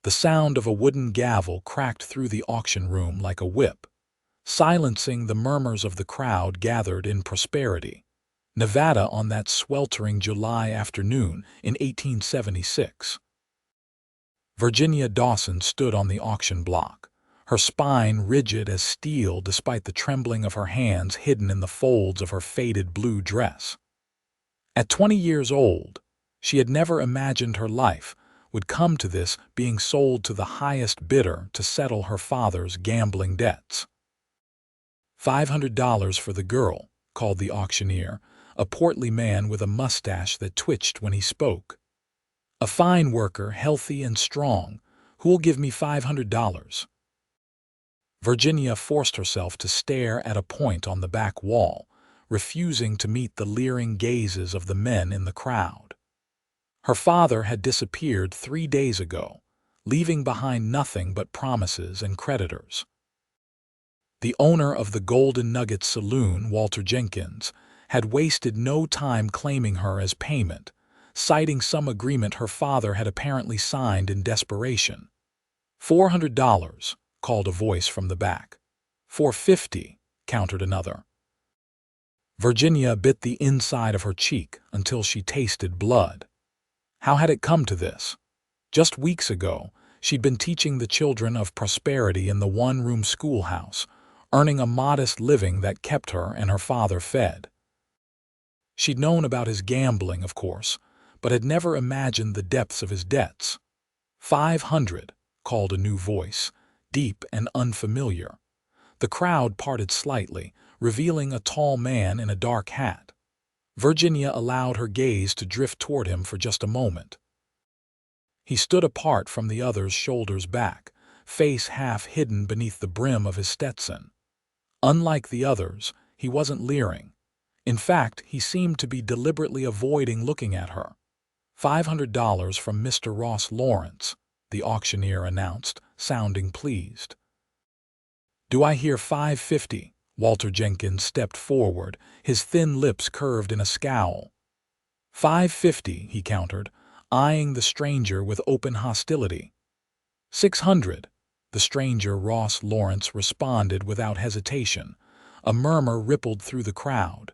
The sound of a wooden gavel cracked through the auction room like a whip, silencing the murmurs of the crowd gathered in Prosperity, Nevada on that sweltering July afternoon in 1876. Virginia Dawson stood on the auction block, her spine rigid as steel despite the trembling of her hands hidden in the folds of her faded blue dress. At 20 years old, she had never imagined her life would come to this, being sold to the highest bidder to settle her father's gambling debts. $500 for the girl, called the auctioneer, a portly man with a mustache that twitched when he spoke. A fine worker, healthy and strong, who'll give me $500. Virginia forced herself to stare at a point on the back wall, refusing to meet the leering gazes of the men in the crowd. Her father had disappeared 3 days ago, leaving behind nothing but promises and creditors. The owner of the Golden Nugget Saloon, Walter Jenkins, had wasted no time claiming her as payment, citing some agreement her father had apparently signed in desperation. $400, called a voice from the back. $450, countered another. Virginia bit the inside of her cheek until she tasted blood. How had it come to this? Just weeks ago, she'd been teaching the children of Prosperity in the one-room schoolhouse, earning a modest living that kept her and her father fed. She'd known about his gambling, of course, but had never imagined the depths of his debts. $500, called a new voice, deep and unfamiliar. The crowd parted slightly, revealing a tall man in a dark hat. Virginia allowed her gaze to drift toward him for just a moment. He stood apart from the others, shoulders back, face half hidden beneath the brim of his Stetson. Unlike the others, he wasn't leering. In fact, he seemed to be deliberately avoiding looking at her. $500 from Mr. Ross Lawrence, the auctioneer announced, sounding pleased. Do I hear $550? Walter Jenkins stepped forward, his thin lips curved in a scowl. $550, he countered, eyeing the stranger with open hostility. $600, the stranger Ross Lawrence responded without hesitation. A murmur rippled through the crowd.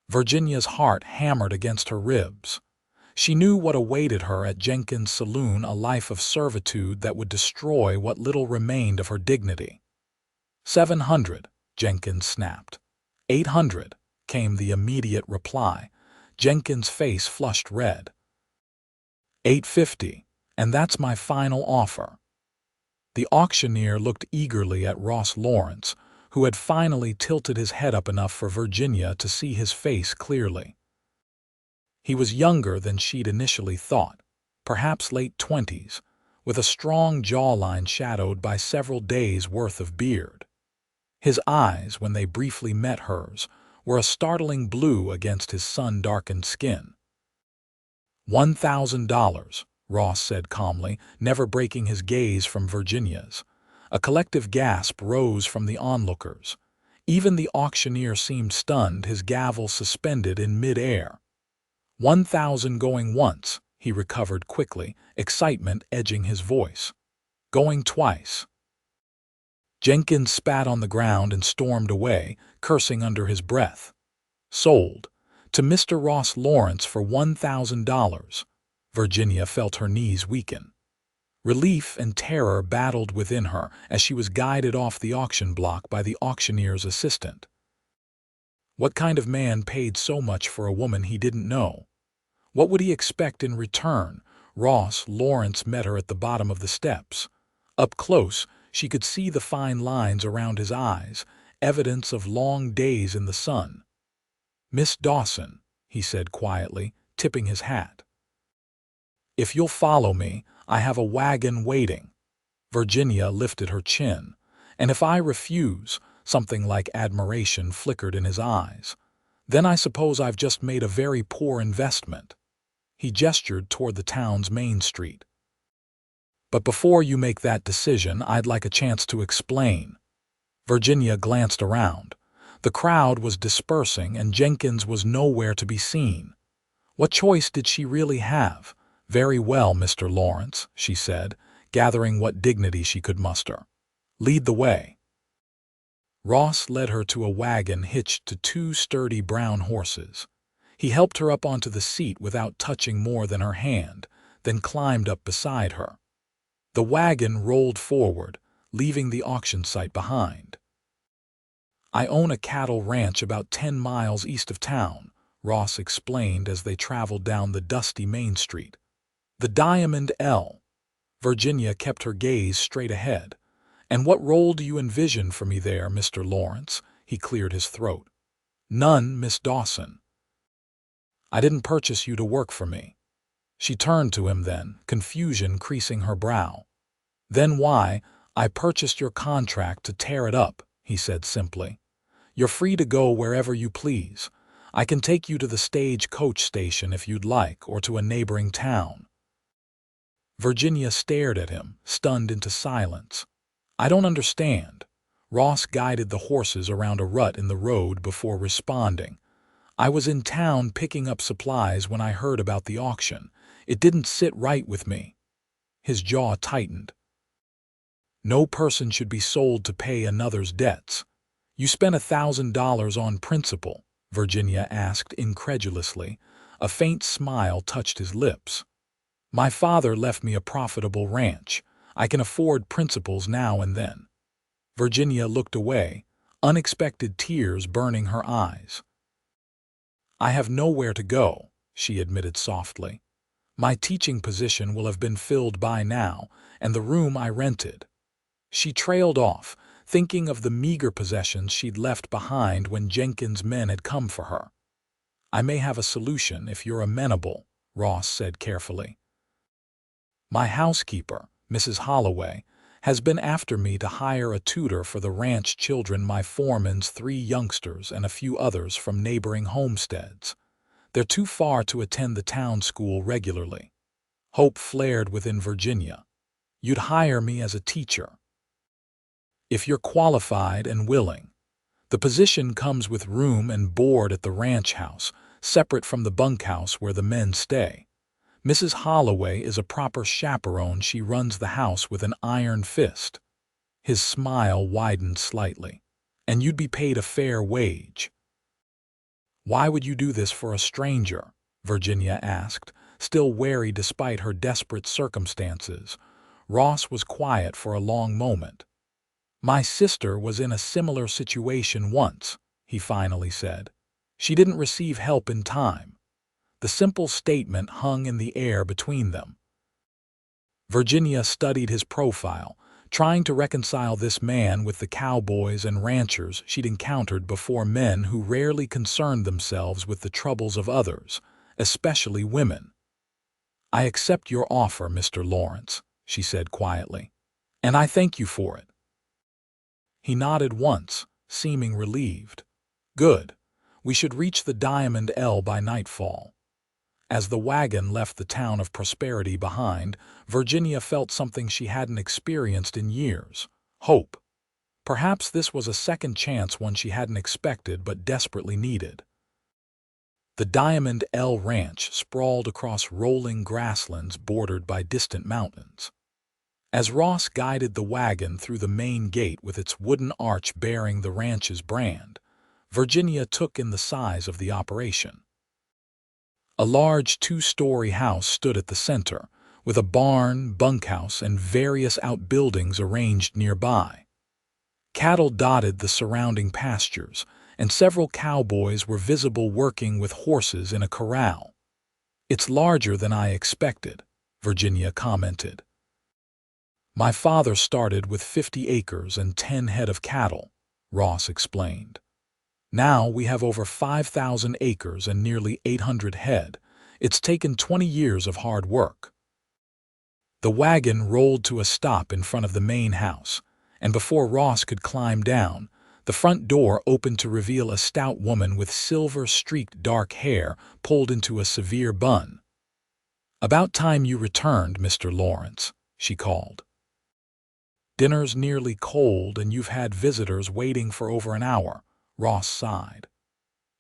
Virginia's heart hammered against her ribs. She knew what awaited her at Jenkins' saloon, a life of servitude that would destroy what little remained of her dignity. $700, Jenkins snapped. $800, came the immediate reply. Jenkins' face flushed red. $850, and that's my final offer. The auctioneer looked eagerly at Ross Lawrence, who had finally tilted his head up enough for Virginia to see his face clearly. He was younger than she'd initially thought, perhaps late 20s, with a strong jawline shadowed by several days' worth of beard. His eyes, when they briefly met hers, were a startling blue against his sun-darkened skin. $1,000, Ross said calmly, never breaking his gaze from Virginia's. A collective gasp rose from the onlookers. Even the auctioneer seemed stunned, his gavel suspended in mid-air. 1,000 going once, he recovered quickly, excitement edging his voice. Going twice. Jenkins spat on the ground and stormed away, cursing under his breath. Sold. To Mr. Ross Lawrence for $1,000. Virginia felt her knees weaken. Relief and terror battled within her as she was guided off the auction block by the auctioneer's assistant. What kind of man paid so much for a woman he didn't know? What would he expect in return? Ross Lawrence met her at the bottom of the steps. Up close, she could see the fine lines around his eyes, evidence of long days in the sun. "Miss Dawson," he said quietly, tipping his hat. "If you'll follow me, I have a wagon waiting." Virginia lifted her chin. "And if I refuse," something like admiration flickered in his eyes, "then I suppose I've just made a very poor investment." He gestured toward the town's main street. "But before you make that decision, I'd like a chance to explain." Virginia glanced around. The crowd was dispersing and Jenkins was nowhere to be seen. What choice did she really have? "Very well, Mr. Lawrence," she said, gathering what dignity she could muster. "Lead the way." Ross led her to a wagon hitched to two sturdy brown horses. He helped her up onto the seat without touching more than her hand, then climbed up beside her. The wagon rolled forward, leaving the auction site behind. "I own a cattle ranch about 10 miles east of town," Ross explained as they traveled down the dusty main street. "The Diamond L." Virginia kept her gaze straight ahead. "And what role do you envision for me there, Mr. Lawrence?" He cleared his throat. "None, Miss Dawson. I didn't purchase you to work for me." She turned to him then, confusion creasing her brow. "Then why, I purchased your contract to tear it up," he said simply. "You're free to go wherever you please. I can take you to the stage-coach station if you'd like, or to a neighboring town." Virginia stared at him, stunned into silence. "I don't understand." Ross guided the horses around a rut in the road before responding. "I was in town picking up supplies when I heard about the auction. It didn't sit right with me." His jaw tightened. "No person should be sold to pay another's debts." "You spent $1,000 on principal?" Virginia asked incredulously. A faint smile touched his lips. "My father left me a profitable ranch. I can afford principals now and then." Virginia looked away, unexpected tears burning her eyes. "I have nowhere to go," she admitted softly. "My teaching position will have been filled by now, and the room I rented." She trailed off, thinking of the meager possessions she'd left behind when Jenkins' men had come for her. "I may have a solution if you're amenable," Ross said carefully. "My housekeeper, Mrs. Holloway, has been after me to hire a tutor for the ranch children, my foreman's 3 youngsters and a few others from neighboring homesteads. They're too far to attend the town school regularly." Hope flared within Virginia. "You'd hire me as a teacher?" "If you're qualified and willing. The position comes with room and board at the ranch house, separate from the bunkhouse where the men stay. Mrs. Holloway is a proper chaperone. She runs the house with an iron fist." His smile widened slightly. "And you'd be paid a fair wage." "Why would you do this for a stranger?" Virginia asked, still wary despite her desperate circumstances. Ross was quiet for a long moment. "My sister was in a similar situation once," he finally said. "She didn't receive help in time." The simple statement hung in the air between them. Virginia studied his profile, trying to reconcile this man with the cowboys and ranchers she'd encountered before, men who rarely concerned themselves with the troubles of others, especially women. "I accept your offer, Mr. Lawrence," she said quietly, "and I thank you for it." He nodded once, seeming relieved. "Good. We should reach the Diamond L by nightfall." As the wagon left the town of Prosperity behind, Virginia felt something she hadn't experienced in years: hope. Perhaps this was a second chance, one she hadn't expected but desperately needed. The Diamond L Ranch sprawled across rolling grasslands bordered by distant mountains. As Ross guided the wagon through the main gate with its wooden arch bearing the ranch's brand, Virginia took in the size of the operation. A large 2-story house stood at the center, with a barn, bunkhouse, and various outbuildings arranged nearby. Cattle dotted the surrounding pastures, and several cowboys were visible working with horses in a corral. "It's larger than I expected," Virginia commented. "My father started with 50 acres and 10 head of cattle," Ross explained. "Now we have over 5,000 acres and nearly 800 head. It's taken 20 years of hard work." The wagon rolled to a stop in front of the main house, and before Ross could climb down, the front door opened to reveal a stout woman with silver-streaked dark hair pulled into a severe bun. "About time you returned, Mr. Lawrence," she called. "Dinner's nearly cold and you've had visitors waiting for over an hour," Ross sighed.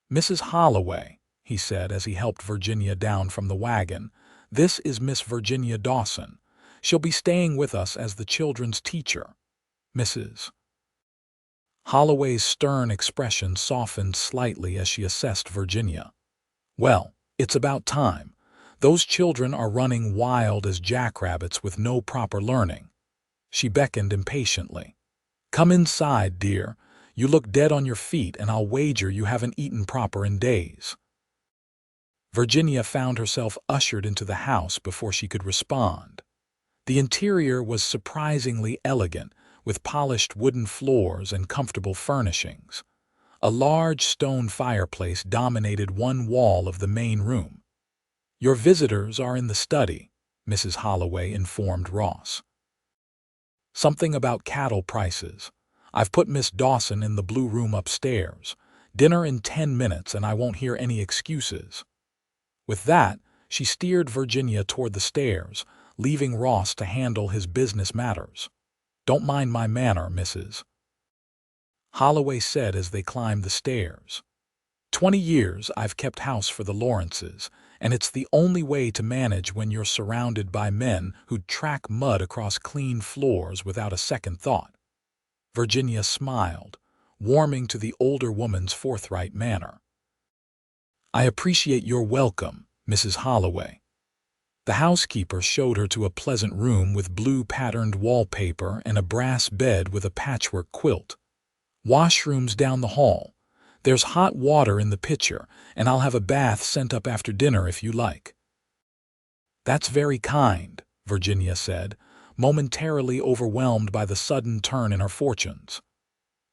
"Mrs. Holloway," he said as he helped Virginia down from the wagon, This is Miss Virginia Dawson. She'll be staying with us as the children's teacher. Mrs. Holloway's stern expression softened slightly as she assessed Virginia. Well, it's about time. Those children are running wild as jackrabbits with no proper learning. She beckoned impatiently. Come inside, dear. You look dead on your feet, and I'll wager you haven't eaten proper in days. Virginia found herself ushered into the house before she could respond. The interior was surprisingly elegant, with polished wooden floors and comfortable furnishings. A large stone fireplace dominated one wall of the main room. Your visitors are in the study, Mrs. Holloway informed Ross. Something about cattle prices. I've put Miss Dawson in the blue room upstairs. Dinner in 10 minutes and I won't hear any excuses. With that, she steered Virginia toward the stairs, leaving Ross to handle his business matters. Don't mind my manner, Mrs. Holloway said as they climbed the stairs. 20 years I've kept house for the Lawrences, and it's the only way to manage when you're surrounded by men who'd track mud across clean floors without a second thought. Virginia smiled, warming to the older woman's forthright manner. I appreciate your welcome, Mrs. Holloway. The housekeeper showed her to a pleasant room with blue-patterned wallpaper and a brass bed with a patchwork quilt. Washrooms down the hall. There's hot water in the pitcher, and I'll have a bath sent up after dinner if you like. That's very kind, Virginia said, momentarily overwhelmed by the sudden turn in her fortunes.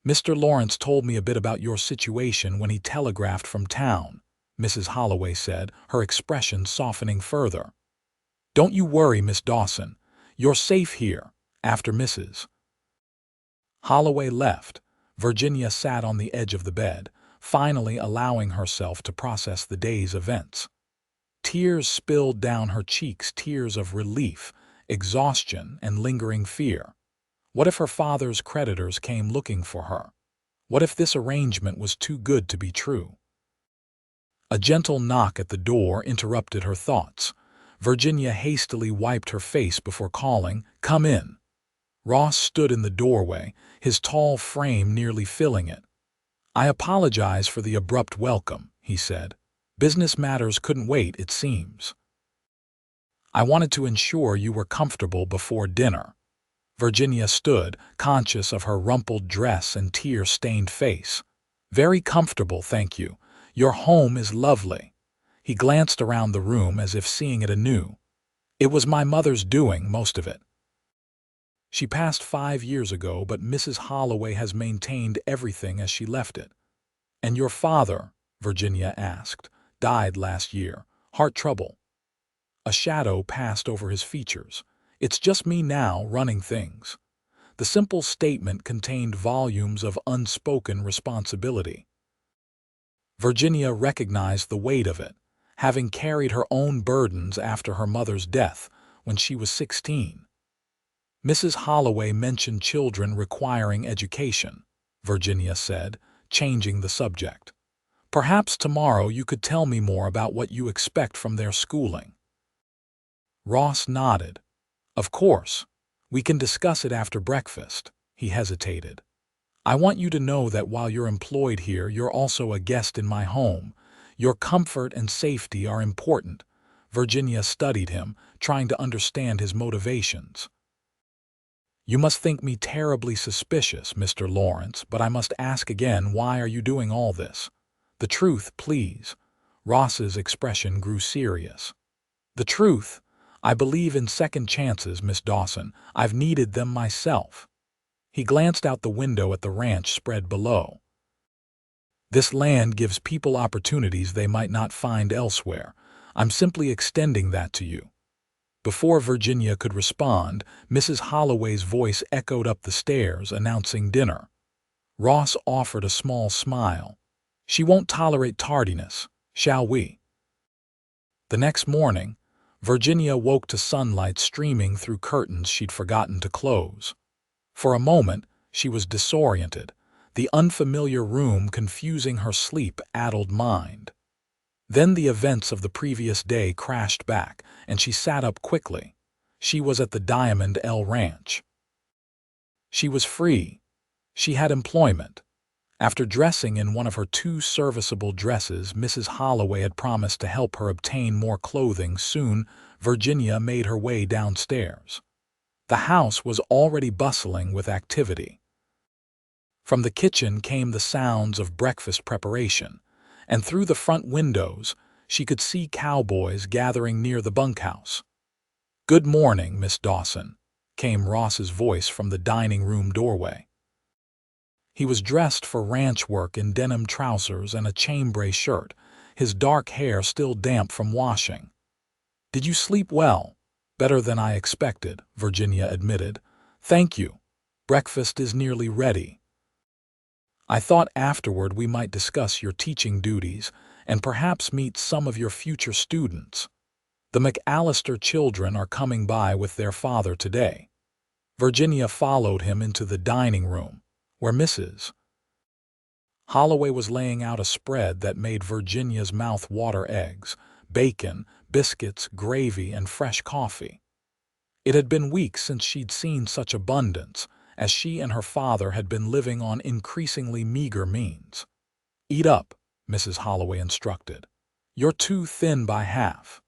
Mr. Lawrence told me a bit about your situation when he telegraphed from town, Mrs. Holloway said, her expression softening further. Don't you worry, Miss Dawson. You're safe here, after Mrs. Holloway left. Virginia sat on the edge of the bed, finally allowing herself to process the day's events. Tears spilled down her cheeks, tears of relief, exhaustion, and lingering fear. What if her father's creditors came looking for her? What if this arrangement was too good to be true? A gentle knock at the door interrupted her thoughts. Virginia hastily wiped her face before calling, "Come in." Ross stood in the doorway, his tall frame nearly filling it. I apologize for the abrupt welcome, he said. Business matters couldn't wait, it seems. I wanted to ensure you were comfortable before dinner. Virginia stood, conscious of her rumpled dress and tear-stained face. Very comfortable, thank you. Your home is lovely. He glanced around the room as if seeing it anew. It was my mother's doing, most of it. She passed 5 years ago, but Mrs. Holloway has maintained everything as she left it. And your father, Virginia asked, died last year. Heart trouble. A shadow passed over his features. It's just me now running things. The simple statement contained volumes of unspoken responsibility. Virginia recognized the weight of it, having carried her own burdens after her mother's death when she was 16. Mrs. Holloway mentioned children requiring education, Virginia said, changing the subject. Perhaps tomorrow you could tell me more about what you expect from their schooling. Ross nodded. Of course. We can discuss it after breakfast. He hesitated. I want you to know that while you're employed here, you're also a guest in my home. Your comfort and safety are important. Virginia studied him, trying to understand his motivations. You must think me terribly suspicious, Mr. Lawrence, but I must ask again, why are you doing all this? The truth, please. Ross's expression grew serious. The truth? I believe in second chances, Miss Dawson. I've needed them myself. He glanced out the window at the ranch spread below. This land gives people opportunities they might not find elsewhere. I'm simply extending that to you. Before Virginia could respond, Mrs. Holloway's voice echoed up the stairs, announcing dinner. Ross offered a small smile. She won't tolerate tardiness, shall we? The next morning, Virginia woke to sunlight streaming through curtains she'd forgotten to close. For a moment, she was disoriented, the unfamiliar room confusing her sleep-addled mind. Then the events of the previous day crashed back, and she sat up quickly. She was at the Diamond L Ranch. She was free. She had employment. After dressing in one of her 2 serviceable dresses Mrs. Holloway had promised to help her obtain more clothing soon, Virginia made her way downstairs. The house was already bustling with activity. From the kitchen came the sounds of breakfast preparation, and through the front windows she could see cowboys gathering near the bunkhouse. "Good morning, Miss Dawson," came Ross's voice from the dining room doorway. He was dressed for ranch work in denim trousers and a chambray shirt, his dark hair still damp from washing. "Did you sleep well?" "Better than I expected," Virginia admitted. "Thank you. Breakfast is nearly ready. I thought afterward we might discuss your teaching duties and perhaps meet some of your future students. The McAllister children are coming by with their father today." Virginia followed him into the dining room, where Mrs. Holloway was laying out a spread that made Virginia's mouth water: eggs, bacon, biscuits, gravy, and fresh coffee. It had been weeks since she'd seen such abundance, as she and her father had been living on increasingly meager means. "Eat up," Mrs. Holloway instructed. "You're too thin by half."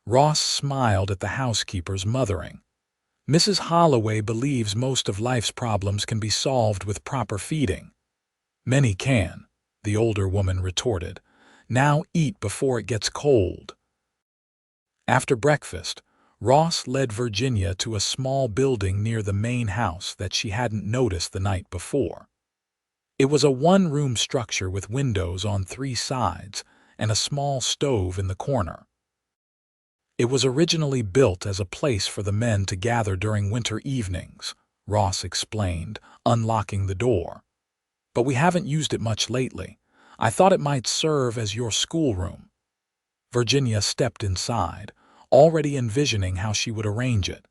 Ross smiled at the housekeeper's mothering. "Mrs. Holloway believes most of life's problems can be solved with proper feeding." "Many can," the older woman retorted. "Now eat before it gets cold." After breakfast, Ross led Virginia to a small building near the main house that she hadn't noticed the night before. It was a one-room structure with windows on 3 sides and a small stove in the corner. "It was originally built as a place for the men to gather during winter evenings," Ross explained, unlocking the door. "But we haven't used it much lately. I thought it might serve as your schoolroom." Virginia stepped inside, already envisioning how she would arrange it.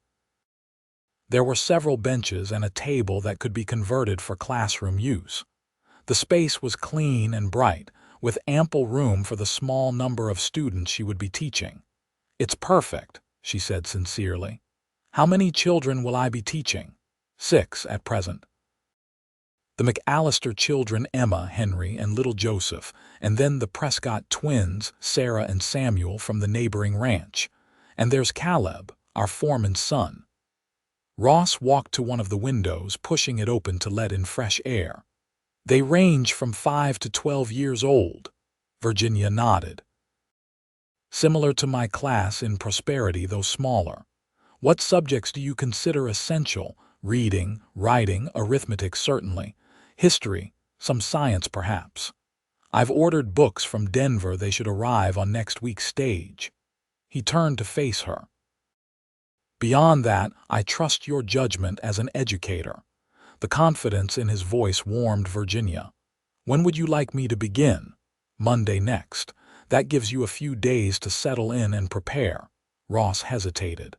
There were several benches and a table that could be converted for classroom use. The space was clean and bright, with ample room for the small number of students she would be teaching. "It's perfect," she said sincerely. "How many children will I be teaching?" 6 at present. The McAllister children, Emma, Henry, and little Joseph, and then the Prescott twins, Sarah and Samuel, from the neighboring ranch. And there's Caleb, our foreman's son. Ross walked to one of the windows, pushing it open to let in fresh air. "They range from 5 to 12 years old." Virginia nodded. "Similar to my class in prosperity, though smaller. What subjects do you consider essential?" "Reading, writing, arithmetic certainly. History, some science perhaps. I've ordered books from Denver. They should arrive on next week's stage." He turned to face her. "Beyond that, I trust your judgment as an educator." The confidence in his voice warmed Virginia. "When would you like me to begin?" "Monday next. That gives you a few days to settle in and prepare." Ross hesitated.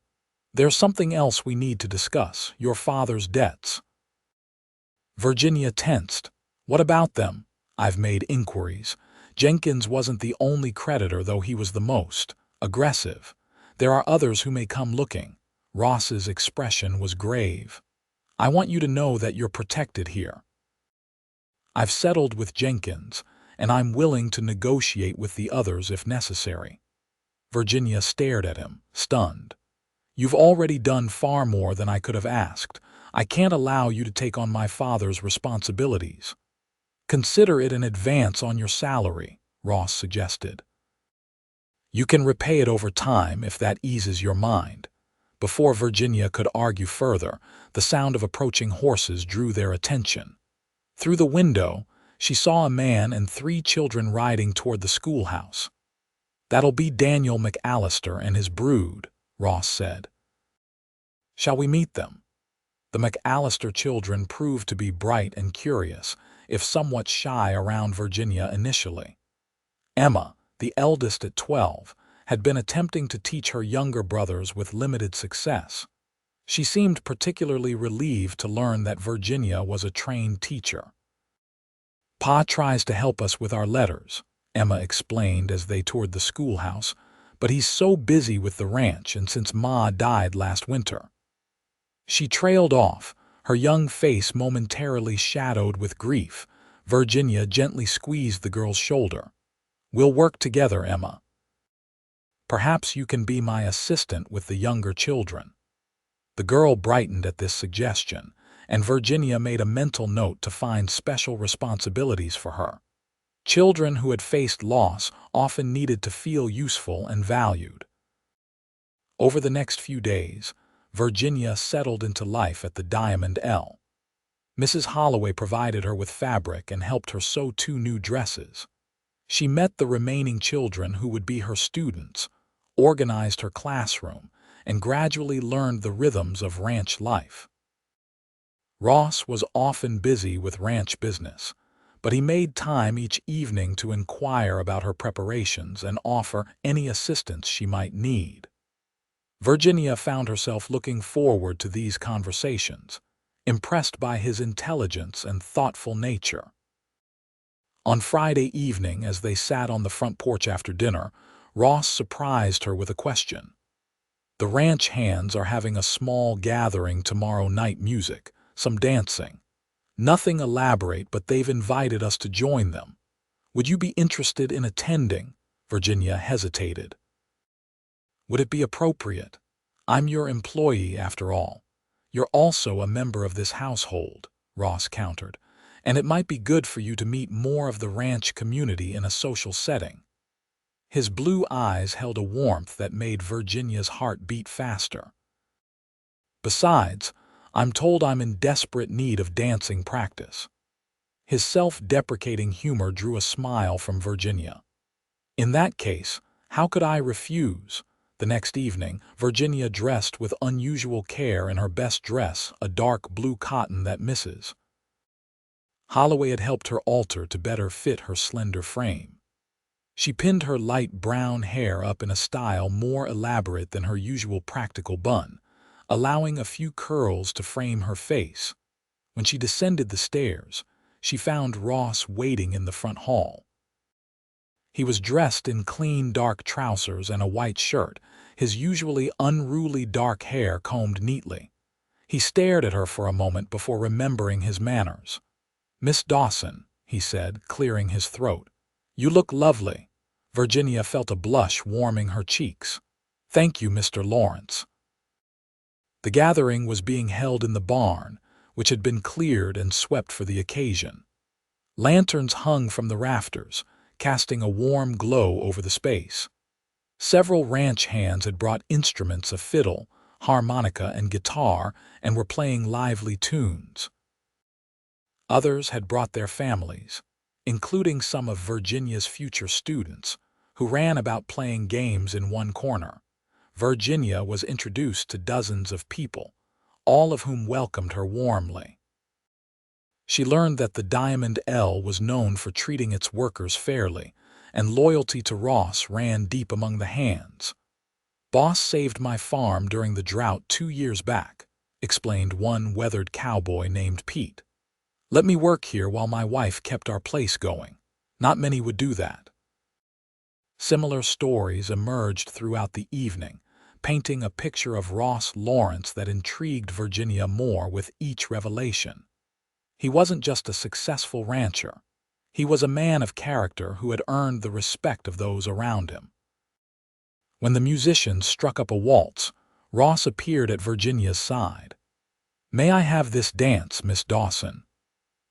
"There's something else we need to discuss, your father's debts." Virginia tensed. "What about them?" "I've made inquiries. Jenkins wasn't the only creditor, though he was the most aggressive. There are others who may come looking." Ross's expression was grave. "I want you to know that you're protected here. I've settled with Jenkins, and I'm willing to negotiate with the others if necessary." Virginia stared at him, stunned. "You've already done far more than I could have asked. I can't allow you to take on my father's responsibilities." "Consider it an advance on your salary," Ross suggested. "You can repay it over time if that eases your mind." Before Virginia could argue further, the sound of approaching horses drew their attention. Through the window, she saw a man and 3 children riding toward the schoolhouse. "That'll be Daniel McAllister and his brood," Ross said. "Shall we meet them?" The McAllister children proved to be bright and curious, if somewhat shy around Virginia initially. Emma, the eldest at 12, had been attempting to teach her younger brothers with limited success. She seemed particularly relieved to learn that Virginia was a trained teacher. "Pa tries to help us with our letters," Emma explained as they toured the schoolhouse, but he's so busy with the ranch and since Ma died last winter. She trailed off, her young face momentarily shadowed with grief. Virginia gently squeezed the girl's shoulder. We'll work together, Emma. Perhaps you can be my assistant with the younger children. The girl brightened at this suggestion, and Virginia made a mental note to find special responsibilities for her. Children who had faced loss often needed to feel useful and valued. Over the next few days, Virginia settled into life at the Diamond L. Mrs. Holloway provided her with fabric and helped her sew 2 new dresses. She met the remaining children who would be her students, organized her classroom, and gradually learned the rhythms of ranch life. Ross was often busy with ranch business, but he made time each evening to inquire about her preparations and offer any assistance she might need. Virginia found herself looking forward to these conversations, impressed by his intelligence and thoughtful nature. On Friday evening, as they sat on the front porch after dinner, Ross surprised her with a question. The ranch hands are having a small gathering tomorrow night, music, some dancing. Nothing elaborate, but they've invited us to join them. Would you be interested in attending? Virginia hesitated. Would it be appropriate? I'm your employee, after all. You're also a member of this household, Ross countered, and it might be good for you to meet more of the ranch community in a social setting. His blue eyes held a warmth that made Virginia's heart beat faster. Besides, I'm told I'm in desperate need of dancing practice. His self-deprecating humor drew a smile from Virginia. In that case, how could I refuse? The next evening, Virginia dressed with unusual care in her best dress, a dark blue cotton that Mrs. Holloway had helped her alter to better fit her slender frame. She pinned her light brown hair up in a style more elaborate than her usual practical bun, allowing a few curls to frame her face. When she descended the stairs, she found Ross waiting in the front hall. He was dressed in clean dark trousers and a white shirt, his usually unruly dark hair combed neatly. He stared at her for a moment before remembering his manners. "Miss Dawson," he said, clearing his throat. "You look lovely." Virginia felt a blush warming her cheeks. "Thank you, Mr. Lawrence." The gathering was being held in the barn, which had been cleared and swept for the occasion. Lanterns hung from the rafters, casting a warm glow over the space. Several ranch hands had brought instruments of fiddle, harmonica, and guitar and were playing lively tunes. Others had brought their families, including some of Virginia's future students, who ran about playing games in one corner. Virginia was introduced to dozens of people, all of whom welcomed her warmly. She learned that the Diamond L was known for treating its workers fairly, and loyalty to Ross ran deep among the hands. "Boss saved my farm during the drought 2 years back," explained one weathered cowboy named Pete. "Let me work here while my wife kept our place going. Not many would do that." Similar stories emerged throughout the evening, painting a picture of Ross Lawrence that intrigued Virginia more with each revelation. He wasn't just a successful rancher. He was a man of character who had earned the respect of those around him. When the musicians struck up a waltz, Ross appeared at Virginia's side. "May I have this dance, Miss Dawson?"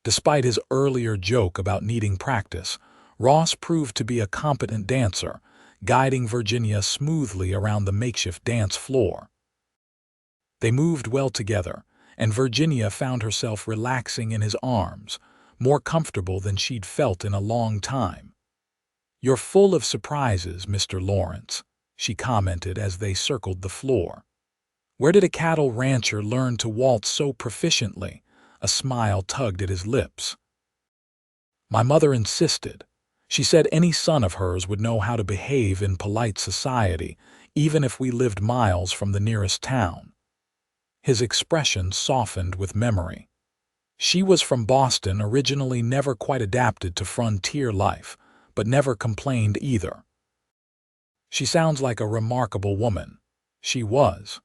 Despite his earlier joke about needing practice, Ross proved to be a competent dancer, guiding Virginia smoothly around the makeshift dance floor. They moved well together, and Virginia found herself relaxing in his arms, more comfortable than she'd felt in a long time. "You're full of surprises, Mr. Lawrence," she commented as they circled the floor. "Where did a cattle rancher learn to waltz so proficiently?" A smile tugged at his lips. "My mother insisted. She said any son of hers would know how to behave in polite society, even if we lived miles from the nearest town." His expression softened with memory. She was from Boston, originally never quite adapted to frontier life, but never complained either. She sounds like a remarkable woman. She was.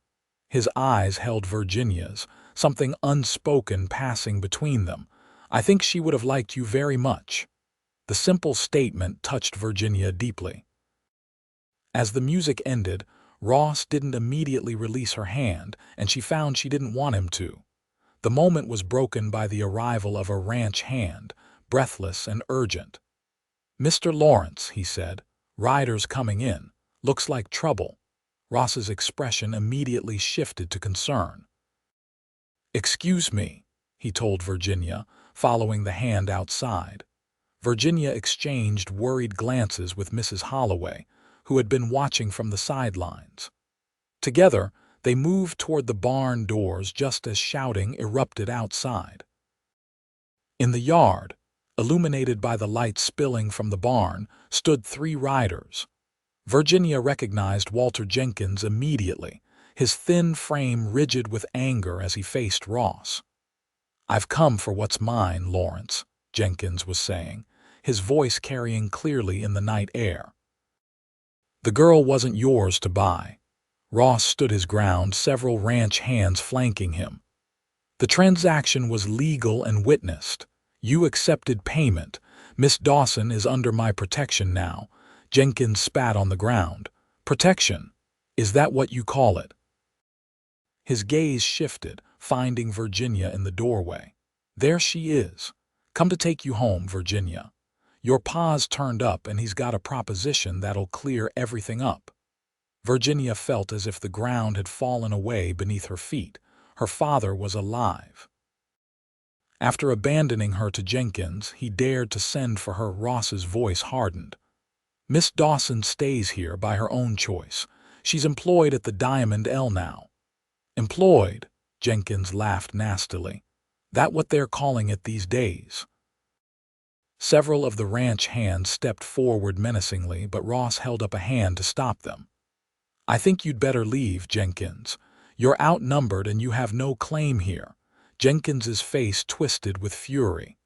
His eyes held Virginia's, something unspoken passing between them. I think she would have liked you very much. The simple statement touched Virginia deeply. As the music ended, Ross didn't immediately release her hand, and she found she didn't want him to. The moment was broken by the arrival of a ranch hand, breathless and urgent. "Mr. Lawrence," he said, "riders coming in. Looks like trouble." Ross's expression immediately shifted to concern. "Excuse me," he told Virginia, following the hand outside. Virginia exchanged worried glances with Mrs. Holloway, who had been watching from the sidelines. Together, they moved toward the barn doors just as shouting erupted outside. In the yard, illuminated by the light spilling from the barn, stood 3 riders. Virginia recognized Walter Jenkins immediately, his thin frame rigid with anger as he faced Ross. "I've come for what's mine, Lawrence," Jenkins was saying, his voice carrying clearly in the night air. "The girl wasn't yours to buy." Ross stood his ground, several ranch hands flanking him. "The transaction was legal and witnessed. You accepted payment. Miss Dawson is under my protection now." Jenkins spat on the ground. "Protection? Is that what you call it?" His gaze shifted, finding Virginia in the doorway. "There she is. Come to take you home, Virginia. Your pa's turned up and he's got a proposition that'll clear everything up." Virginia felt as if the ground had fallen away beneath her feet. Her father was alive. After abandoning her to Jenkins, he dared to send for her. Ross's voice hardened. "Miss Dawson stays here by her own choice. She's employed at the Diamond L now." "Employed?" Jenkins laughed nastily. "That what they're calling it these days?" Several of the ranch hands stepped forward menacingly, but Ross held up a hand to stop them. "I think you'd better leave, Jenkins. You're outnumbered and you have no claim here." Jenkins's face twisted with fury.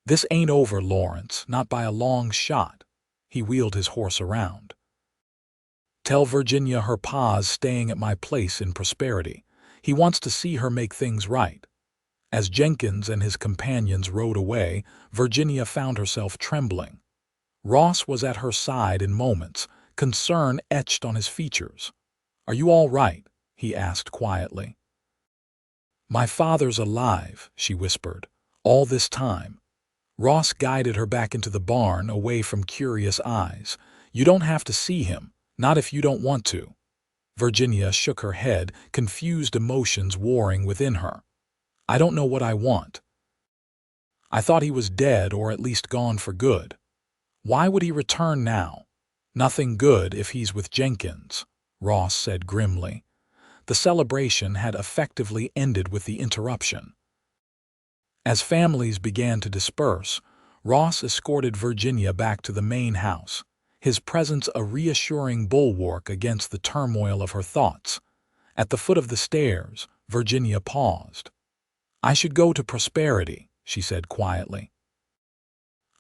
"This ain't over, Lawrence, not by a long shot." He wheeled his horse around. "Tell Virginia her pa's staying at my place in Prosperity. He wants to see her make things right." As Jenkins and his companions rode away, Virginia found herself trembling. Ross was at her side in moments, concern etched on his features. "Are you all right?" he asked quietly. "My father's alive," she whispered, "all this time." Ross guided her back into the barn, away from curious eyes. "You don't have to see him, not if you don't want to." Virginia shook her head, confused emotions warring within her. "I don't know what I want. I thought he was dead or at least gone for good. Why would he return now?" "Nothing good if he's with Jenkins," Ross said grimly. The celebration had effectively ended with the interruption. As families began to disperse, Ross escorted Virginia back to the main house, his presence a reassuring bulwark against the turmoil of her thoughts. At the foot of the stairs, Virginia paused. "I should go to Prosperity," she said quietly.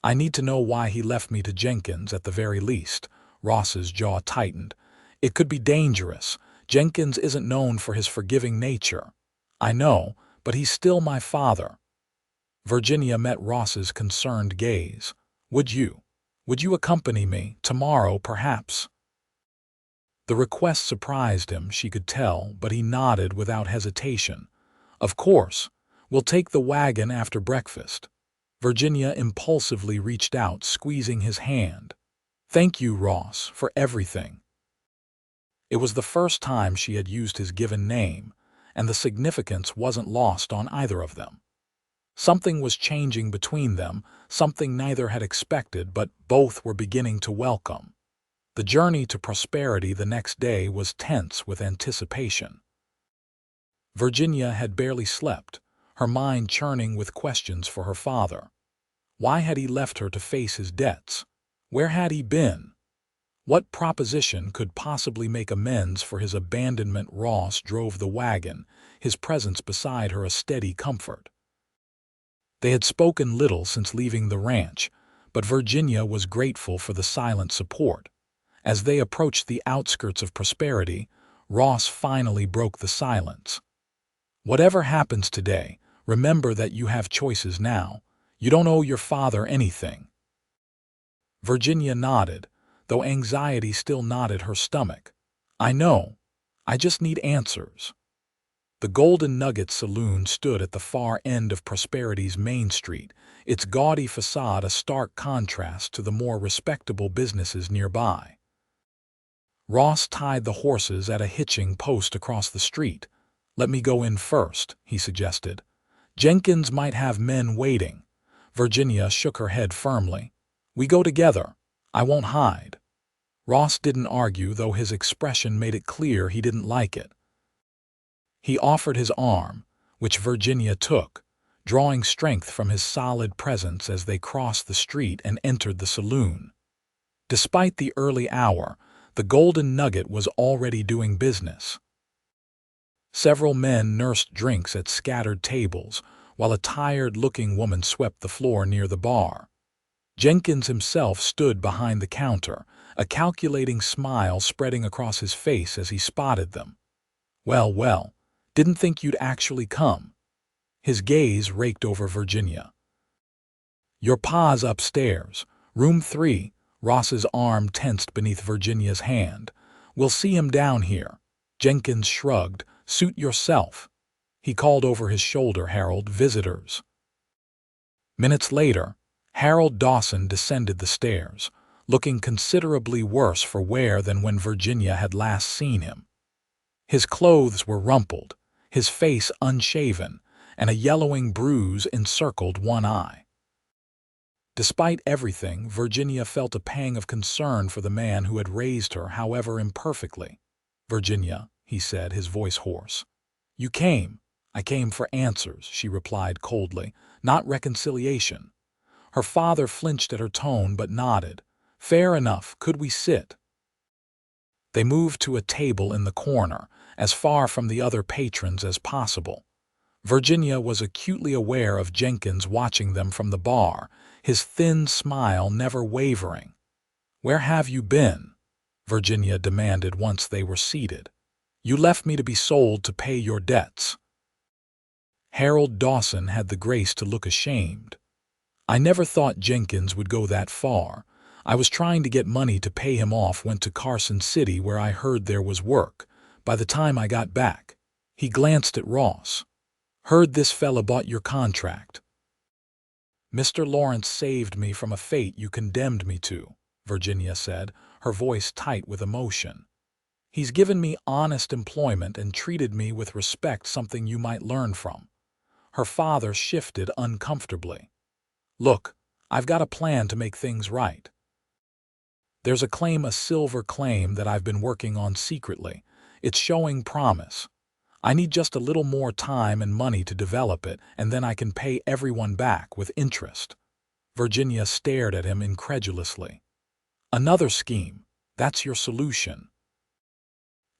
"I need to know why he left me to Jenkins at the very least." Ross's jaw tightened. "It could be dangerous. Jenkins isn't known for his forgiving nature." "I know, but he's still my father." Virginia met Ross's concerned gaze. Would you accompany me, tomorrow perhaps?" The request surprised him, she could tell, but he nodded without hesitation. "Of course. We'll take the wagon after breakfast." Virginia impulsively reached out, squeezing his hand. "Thank you, Ross, for everything." It was the first time she had used his given name, and the significance wasn't lost on either of them. Something was changing between them, something neither had expected but both were beginning to welcome. The journey to Prosperity the next day was tense with anticipation. Virginia had barely slept, her mind churning with questions for her father. Why had he left her to face his debts? Where had he been? What proposition could possibly make amends for his abandonment? Ross drove the wagon, his presence beside her a steady comfort. They had spoken little since leaving the ranch, but Virginia was grateful for the silent support. As they approached the outskirts of prosperity, Ross finally broke the silence. "Whatever happens today, remember that you have choices now. You don't owe your father anything." Virginia nodded, though anxiety still knotted her stomach. "I know. I just need answers." The Golden Nugget Saloon stood at the far end of Prosperity's Main Street, its gaudy facade a stark contrast to the more respectable businesses nearby. Ross tied the horses at a hitching post across the street. "Let me go in first," he suggested. "Jenkins might have men waiting." Virginia shook her head firmly. "We go together. I won't hide." Ross didn't argue, though his expression made it clear he didn't like it. He offered his arm, which Virginia took, drawing strength from his solid presence as they crossed the street and entered the saloon. Despite the early hour, the Golden Nugget was already doing business. Several men nursed drinks at scattered tables, while a tired-looking woman swept the floor near the bar. Jenkins himself stood behind the counter, a calculating smile spreading across his face as he spotted them. "Well, well, didn't think you'd actually come." His gaze raked over Virginia. "Your pa's upstairs, room 3. Ross's arm tensed beneath Virginia's hand. "We'll see him down here." Jenkins shrugged. "Suit yourself." He called over his shoulder, "Harold, visitors." Minutes later, Harold Dawson descended the stairs, looking considerably worse for wear than when Virginia had last seen him. His clothes were rumpled, his face unshaven, and a yellowing bruise encircled one eye. Despite everything, Virginia felt a pang of concern for the man who had raised her, however imperfectly. "Virginia," he said, his voice hoarse. "You came." "I came for answers," she replied coldly, "not reconciliation." Her father flinched at her tone but nodded. "Fair enough. Could we sit?" They moved to a table in the corner, as far from the other patrons as possible. Virginia was acutely aware of Jenkins watching them from the bar, his thin smile never wavering. "Where have you been?" Virginia demanded once they were seated. "You left me to be sold to pay your debts." Harold Dawson had the grace to look ashamed. "I never thought Jenkins would go that far. I was trying to get money to pay him off, went to Carson City where I heard there was work. By the time I got back," he glanced at Ross, "heard this fella bought your contract." "Mr. Lawrence saved me from a fate you condemned me to," Virginia said, her voice tight with emotion. "He's given me honest employment and treated me with respect, something you might learn from." Her father shifted uncomfortably. "Look, I've got a plan to make things right. There's a silver claim that I've been working on secretly. It's showing promise. I need just a little more time and money to develop it, and then I can pay everyone back with interest." Virginia stared at him incredulously. "Another scheme? That's your solution?"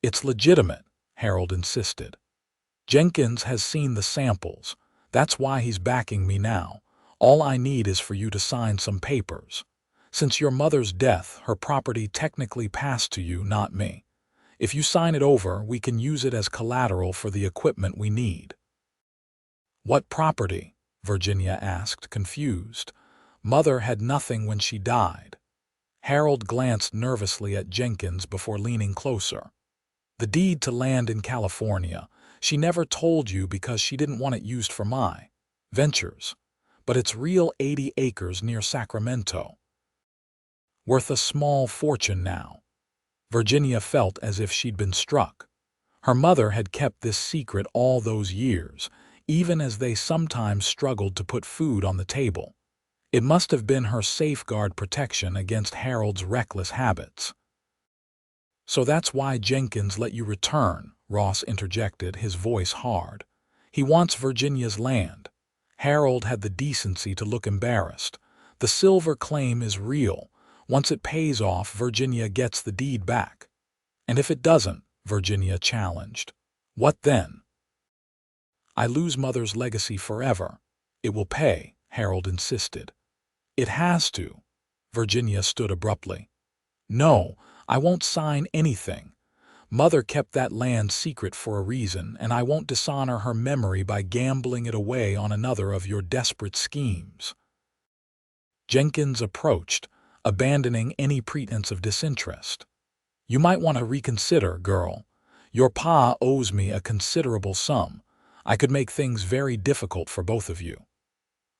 "It's legitimate," Harold insisted. "Jenkins has seen the samples. That's why he's backing me now. All I need is for you to sign some papers. Since your mother's death, her property technically passed to you, not me. If you sign it over, we can use it as collateral for the equipment we need." "What property?" Virginia asked, confused. "Mother had nothing when she died." Harold glanced nervously at Jenkins before leaning closer. "The deed to land in California. She never told you because she didn't want it used for my ventures. But it's real, 80 acres near Sacramento. Worth a small fortune now." Virginia felt as if she'd been struck. Her mother had kept this secret all those years, even as they sometimes struggled to put food on the table. It must have been her safeguard protection against Harold's reckless habits. "So that's why Jenkins let you return," Ross interjected, his voice hard. "He wants Virginia's land." Harold had the decency to look embarrassed. "The silver claim is real. Once it pays off, Virginia gets the deed back." "And if it doesn't?" Virginia challenged. "What then?" "I lose Mother's legacy forever." "It will pay," Harold insisted. It has to. Virginia stood abruptly. No, I won't sign anything. Mother kept that land secret for a reason, and I won't dishonor her memory by gambling it away on another of your desperate schemes. Jenkins approached, abandoning any pretense of disinterest. You might want to reconsider, girl. Your pa owes me a considerable sum. I could make things very difficult for both of you.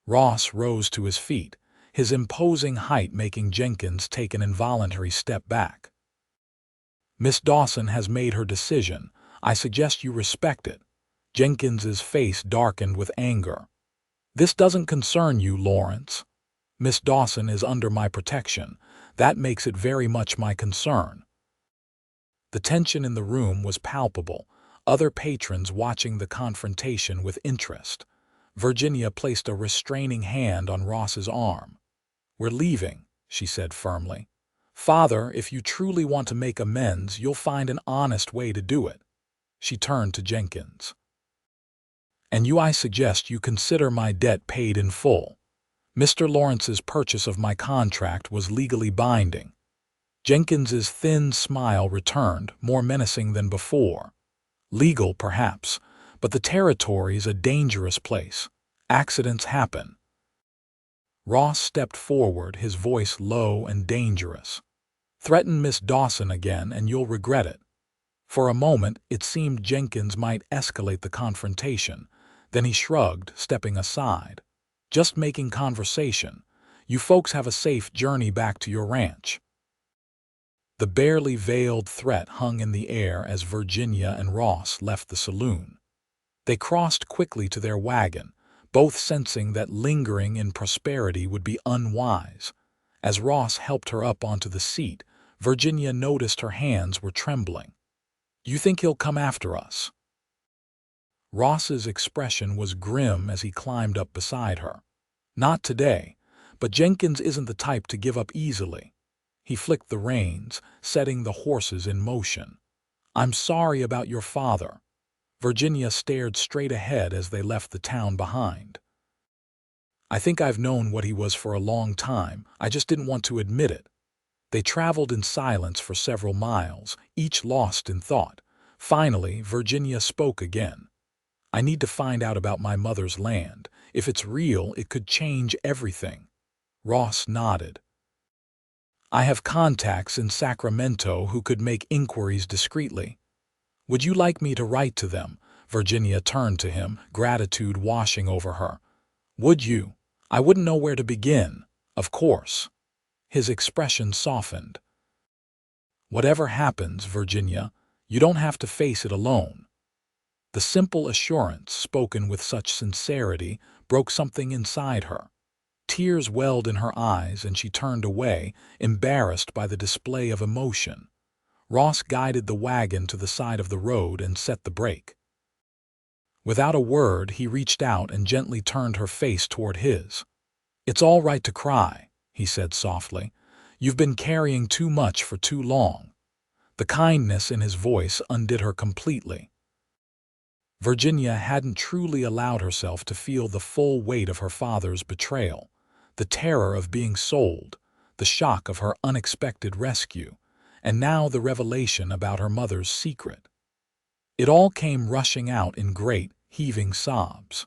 Ross rose to his feet, his imposing height making Jenkins take an involuntary step back. Miss Dawson has made her decision. I suggest you respect it. Jenkins's face darkened with anger. This doesn't concern you, Lawrence. Miss Dawson is under my protection. That makes it very much my concern. The tension in the room was palpable, other patrons watching the confrontation with interest. Virginia placed a restraining hand on Ross's arm. We're leaving, she said firmly. Father, if you truly want to make amends, you'll find an honest way to do it. She turned to Jenkins. And I suggest you consider my debt paid in full. Mr. Lawrence's purchase of my contract was legally binding. Jenkins's thin smile returned, more menacing than before. Legal, perhaps, but the territory's a dangerous place. Accidents happen. Ross stepped forward, his voice low and dangerous. Threaten Miss Dawson again and you'll regret it. For a moment, it seemed Jenkins might escalate the confrontation. Then he shrugged, stepping aside. Just making conversation. You folks have a safe journey back to your ranch. The barely veiled threat hung in the air as Virginia and Ross left the saloon. They crossed quickly to their wagon, both sensing that lingering in prosperity would be unwise. As Ross helped her up onto the seat, Virginia noticed her hands were trembling. You think he'll come after us? Ross's expression was grim as he climbed up beside her. Not today, but Jenkins isn't the type to give up easily. He flicked the reins, setting the horses in motion. I'm sorry about your father. Virginia stared straight ahead as they left the town behind. I think I've known what he was for a long time, I just didn't want to admit it. They traveled in silence for several miles, each lost in thought. Finally, Virginia spoke again. I need to find out about my mother's land. If it's real, it could change everything. Ross nodded. I have contacts in Sacramento who could make inquiries discreetly. Would you like me to write to them? Virginia turned to him, gratitude washing over her. Would you? I wouldn't know where to begin. Of course. His expression softened. Whatever happens, Virginia, you don't have to face it alone. The simple assurance, spoken with such sincerity, broke something inside her. Tears welled in her eyes and she turned away, embarrassed by the display of emotion. Ross guided the wagon to the side of the road and set the brake. Without a word, he reached out and gently turned her face toward his. It's all right to cry, he said softly. You've been carrying too much for too long. The kindness in his voice undid her completely. Virginia hadn't truly allowed herself to feel the full weight of her father's betrayal, the terror of being sold, the shock of her unexpected rescue, and now the revelation about her mother's secret. It all came rushing out in great, heaving sobs.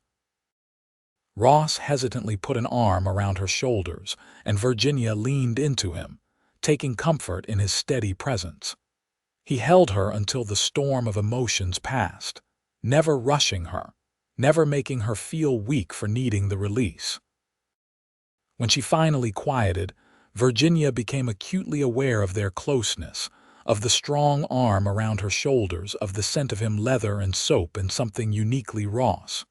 Ross hesitantly put an arm around her shoulders, and Virginia leaned into him, taking comfort in his steady presence. He held her until the storm of emotions passed, never rushing her, never making her feel weak for needing the release. When she finally quieted, Virginia became acutely aware of their closeness, of the strong arm around her shoulders, of the scent of him leather and soap and something uniquely Ross.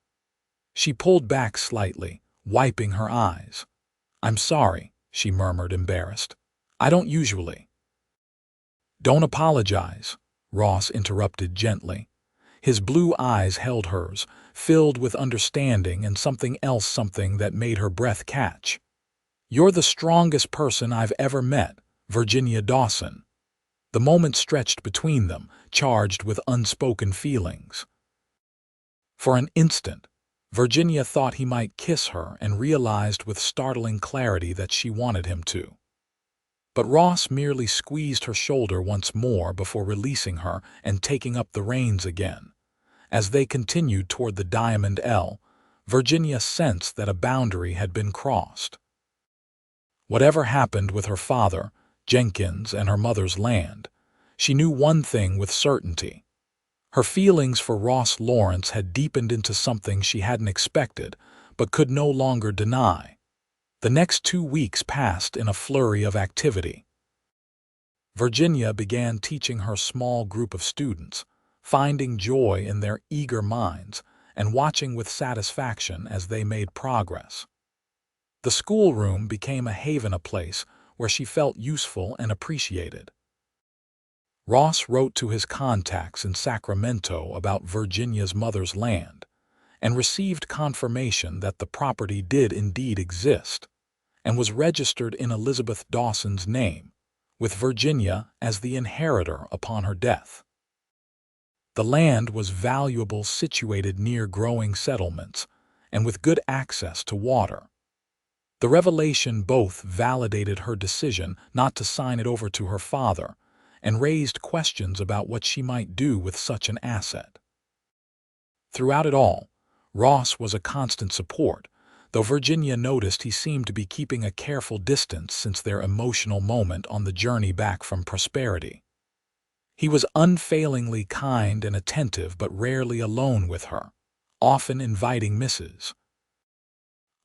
She pulled back slightly, wiping her eyes. I'm sorry, she murmured, embarrassed. I don't usually. Don't apologize, Ross interrupted gently. His blue eyes held hers, filled with understanding and something else, something that made her breath catch. You're the strongest person I've ever met, Virginia Dawson. The moment stretched between them, charged with unspoken feelings. For an instant, Virginia thought he might kiss her and realized with startling clarity that she wanted him to. But Ross merely squeezed her shoulder once more before releasing her and taking up the reins again. As they continued toward the Diamond L, Virginia sensed that a boundary had been crossed. Whatever happened with her father, Jenkins, and her mother's land, she knew one thing with certainty. Her feelings for Ross Lawrence had deepened into something she hadn't expected, but could no longer deny. The next 2 weeks passed in a flurry of activity. Virginia began teaching her small group of students, finding joy in their eager minds and watching with satisfaction as they made progress. The schoolroom became a haven, a place where she felt useful and appreciated. Ross wrote to his contacts in Sacramento about Virginia's mother's land and received confirmation that the property did indeed exist and was registered in Elizabeth Dawson's name, with Virginia as the inheritor upon her death. The land was valuable, situated near growing settlements and with good access to water. The revelation both validated her decision not to sign it over to her father and raised questions about what she might do with such an asset. Throughout it all, Ross was a constant support, though Virginia noticed he seemed to be keeping a careful distance since their emotional moment on the journey back from prosperity. He was unfailingly kind and attentive, but rarely alone with her, often inviting Mrs.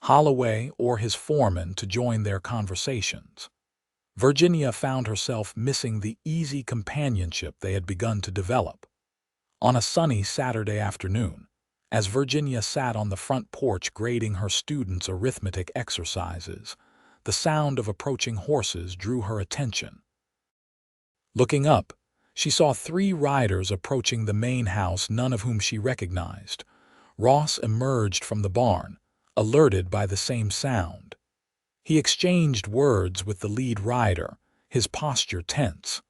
Holloway or his foreman to join their conversations. Virginia found herself missing the easy companionship they had begun to develop. On a sunny Saturday afternoon, as Virginia sat on the front porch grading her students' arithmetic exercises, the sound of approaching horses drew her attention. Looking up, she saw 3 riders approaching the main house, none of whom she recognized. Ross emerged from the barn, alerted by the same sound. He exchanged words with the lead rider, his posture tense.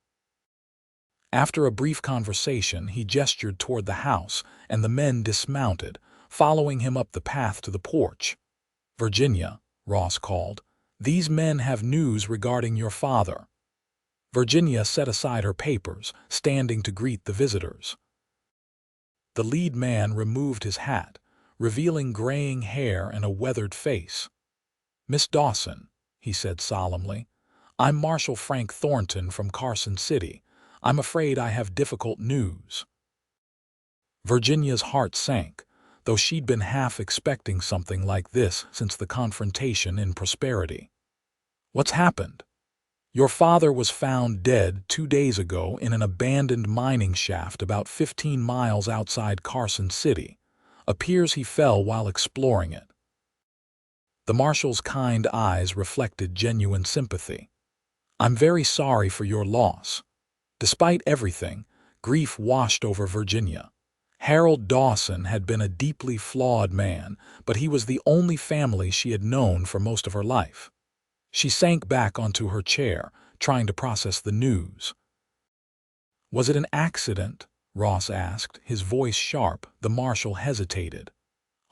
After a brief conversation, he gestured toward the house, and the men dismounted, following him up the path to the porch. "Virginia," Ross called, "these men have news regarding your father." Virginia set aside her papers, standing to greet the visitors. The lead man removed his hat, revealing graying hair and a weathered face. "Miss Dawson," he said solemnly, "I'm Marshal Frank Thornton from Carson City. I'm afraid I have difficult news." Virginia's heart sank, though she'd been half expecting something like this since the confrontation in Prosperity. "What's happened?" "Your father was found dead 2 days ago in an abandoned mining shaft about 15 miles outside Carson City. Appears he fell while exploring it." The marshal's kind eyes reflected genuine sympathy. "I'm very sorry for your loss." Despite everything, grief washed over Virginia. Harold Dawson had been a deeply flawed man, but he was the only family she had known for most of her life. She sank back onto her chair, trying to process the news. "Was it an accident?" Ross asked, his voice sharp. The marshal hesitated.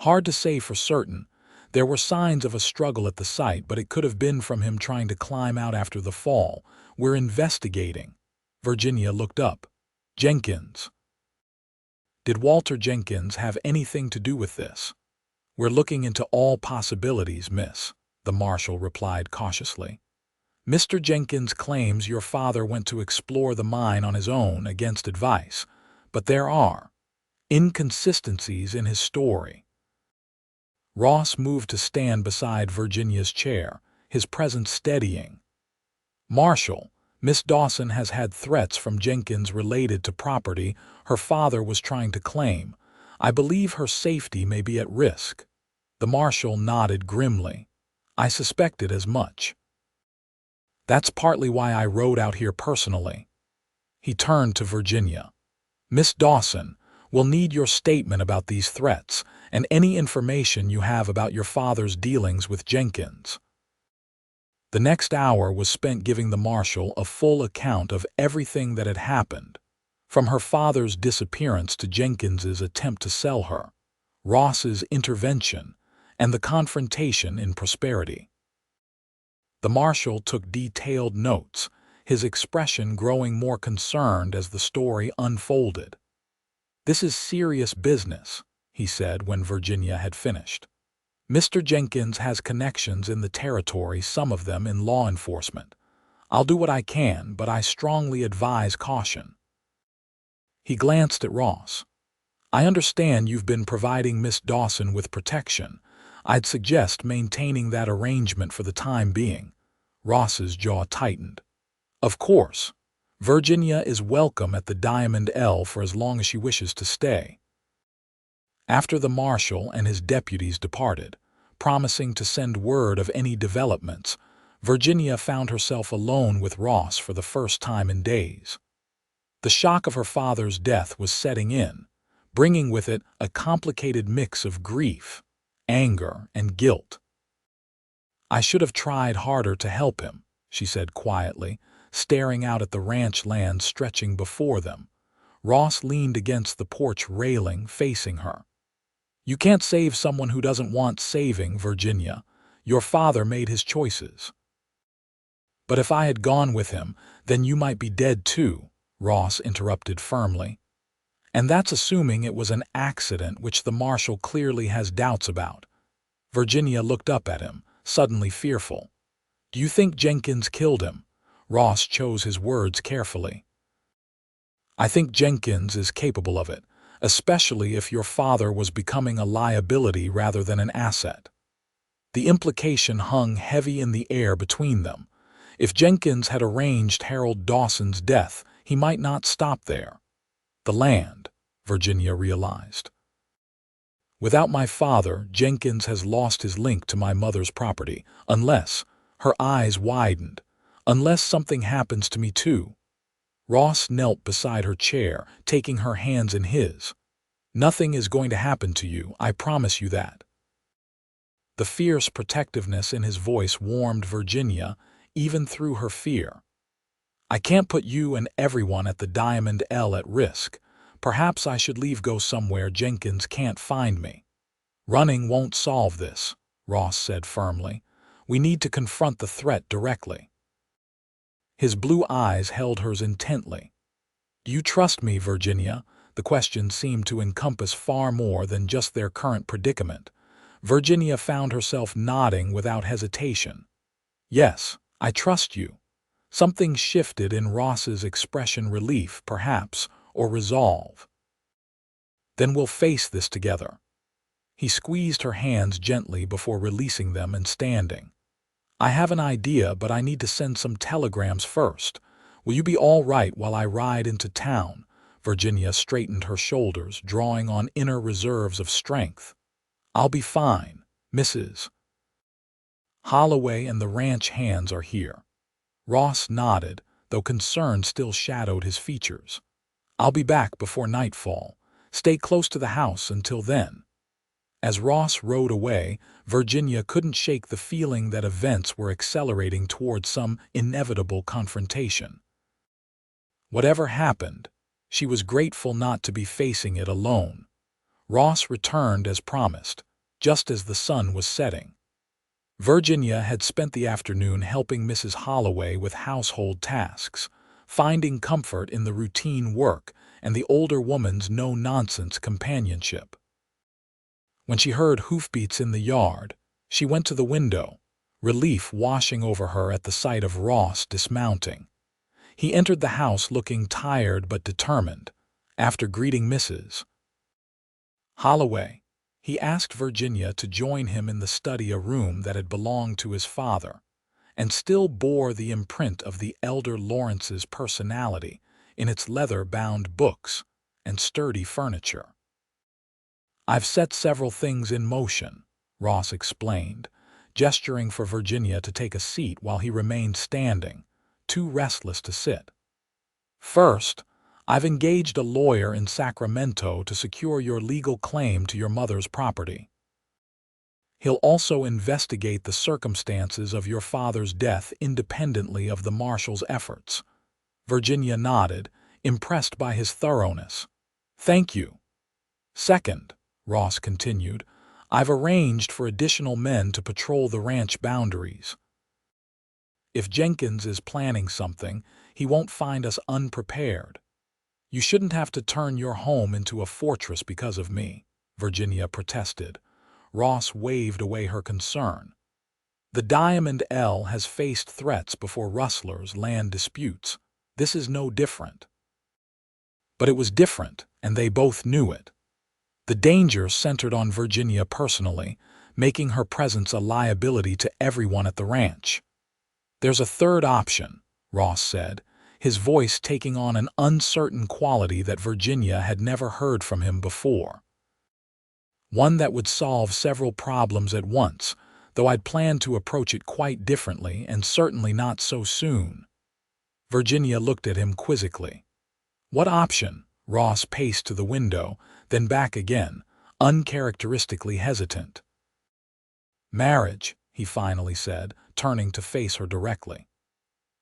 "Hard to say for certain. There were signs of a struggle at the site, but it could have been from him trying to climb out after the fall. We're investigating." Virginia looked up. "Jenkins. Did Walter Jenkins have anything to do with this?" "We're looking into all possibilities, miss," the marshal replied cautiously. "Mr. Jenkins claims your father went to explore the mine on his own against advice, but there are inconsistencies in his story." Ross moved to stand beside Virginia's chair, his presence steadying. "Marshal, Miss Dawson has had threats from Jenkins related to property her father was trying to claim. I believe her safety may be at risk." The marshal nodded grimly. "I suspected as much. That's partly why I rode out here personally." He turned to Virginia. "Miss Dawson, we'll need your statement about these threats and any information you have about your father's dealings with Jenkins." The next hour was spent giving the marshal a full account of everything that had happened, from her father's disappearance to Jenkins's attempt to sell her. Ross's intervention, and the confrontation in Prosperity. The marshal took detailed notes, his expression growing more concerned as the story unfolded. "This is serious business," he said when Virginia had finished. "Mr. Jenkins has connections in the territory, some of them in law enforcement. I'll do what I can, but I strongly advise caution." He glanced at Ross. "I understand you've been providing Miss Dawson with protection. I'd suggest maintaining that arrangement for the time being." Ross's jaw tightened. "Of course. Virginia is welcome at the Diamond L for as long as she wishes to stay." After the marshal and his deputies departed, promising to send word of any developments, Virginia found herself alone with Ross for the first time in days. The shock of her father's death was setting in, bringing with it a complicated mix of grief, anger, and guilt. "I should have tried harder to help him," she said quietly, staring out at the ranch land stretching before them. Ross leaned against the porch railing, facing her. "You can't save someone who doesn't want saving, Virginia. Your father made his choices." "But if I had gone with him, then you might be dead too," Ross interrupted firmly. "And that's assuming it was an accident, which the marshal clearly has doubts about." Virginia looked up at him, suddenly fearful. "Do you think Jenkins killed him?" Ross chose his words carefully. "I think Jenkins is capable of it, especially if your father was becoming a liability rather than an asset." The implication hung heavy in the air between them. If Jenkins had arranged Harold Dawson's death, he might not stop there. The land, Virginia realized. "Without my father, Jenkins has lost his link to my mother's property, unless," her eyes widened, "unless something happens to me too." Ross knelt beside her chair, taking her hands in his. "Nothing is going to happen to you, I promise you that." The fierce protectiveness in his voice warmed Virginia, even through her fear. "I can't put you and everyone at the Diamond L at risk. Perhaps I should go somewhere Jenkins can't find me." "Running won't solve this," Ross said firmly. "We need to confront the threat directly." His blue eyes held hers intently. "Do you trust me, Virginia?" The question seemed to encompass far more than just their current predicament. Virginia found herself nodding without hesitation. "Yes, I trust you." Something shifted in Ross's expression, relief, perhaps, or resolve. "Then we'll face this together." He squeezed her hands gently before releasing them and standing. "I have an idea, but I need to send some telegrams first. Will you be all right while I ride into town?" Virginia straightened her shoulders, drawing on inner reserves of strength. "I'll be fine, Mrs. Holloway and the ranch hands are here." Ross nodded, though concern still shadowed his features. "I'll be back before nightfall. Stay close to the house until then." As Ross rode away, Virginia couldn't shake the feeling that events were accelerating toward some inevitable confrontation. Whatever happened, she was grateful not to be facing it alone. Ross returned as promised, just as the sun was setting. Virginia had spent the afternoon helping Mrs. Holloway with household tasks, finding comfort in the routine work and the older woman's no-nonsense companionship. When she heard hoofbeats in the yard, she went to the window, relief washing over her at the sight of Ross dismounting. He entered the house looking tired but determined. After greeting Mrs. Holloway, he asked Virginia to join him in the study, a room that had belonged to his father, and still bore the imprint of the elder Lawrence's personality in its leather-bound books and sturdy furniture. "I've set several things in motion," Ross explained, gesturing for Virginia to take a seat while he remained standing, too restless to sit. "First, I've engaged a lawyer in Sacramento to secure your legal claim to your mother's property. He'll also investigate the circumstances of your father's death independently of the marshal's efforts." Virginia nodded, impressed by his thoroughness. "Thank you." "Second," Ross continued. "I've arranged for additional men to patrol the ranch boundaries. If Jenkins is planning something, he won't find us unprepared. You shouldn't have to turn your home into a fortress because of me," Virginia protested. Ross waved away her concern. "The Diamond L has faced threats before rustlers land disputes. This is no different." But it was different, and they both knew it. The danger centered on Virginia personally, making her presence a liability to everyone at the ranch. "There's a third option," Ross said, his voice taking on an uncertain quality that Virginia had never heard from him before. "One that would solve several problems at once, though I'd planned to approach it quite differently and certainly not so soon." Virginia looked at him quizzically. "What option?" Ross paced to the window, then back again, uncharacteristically hesitant. "Marriage," he finally said, turning to face her directly.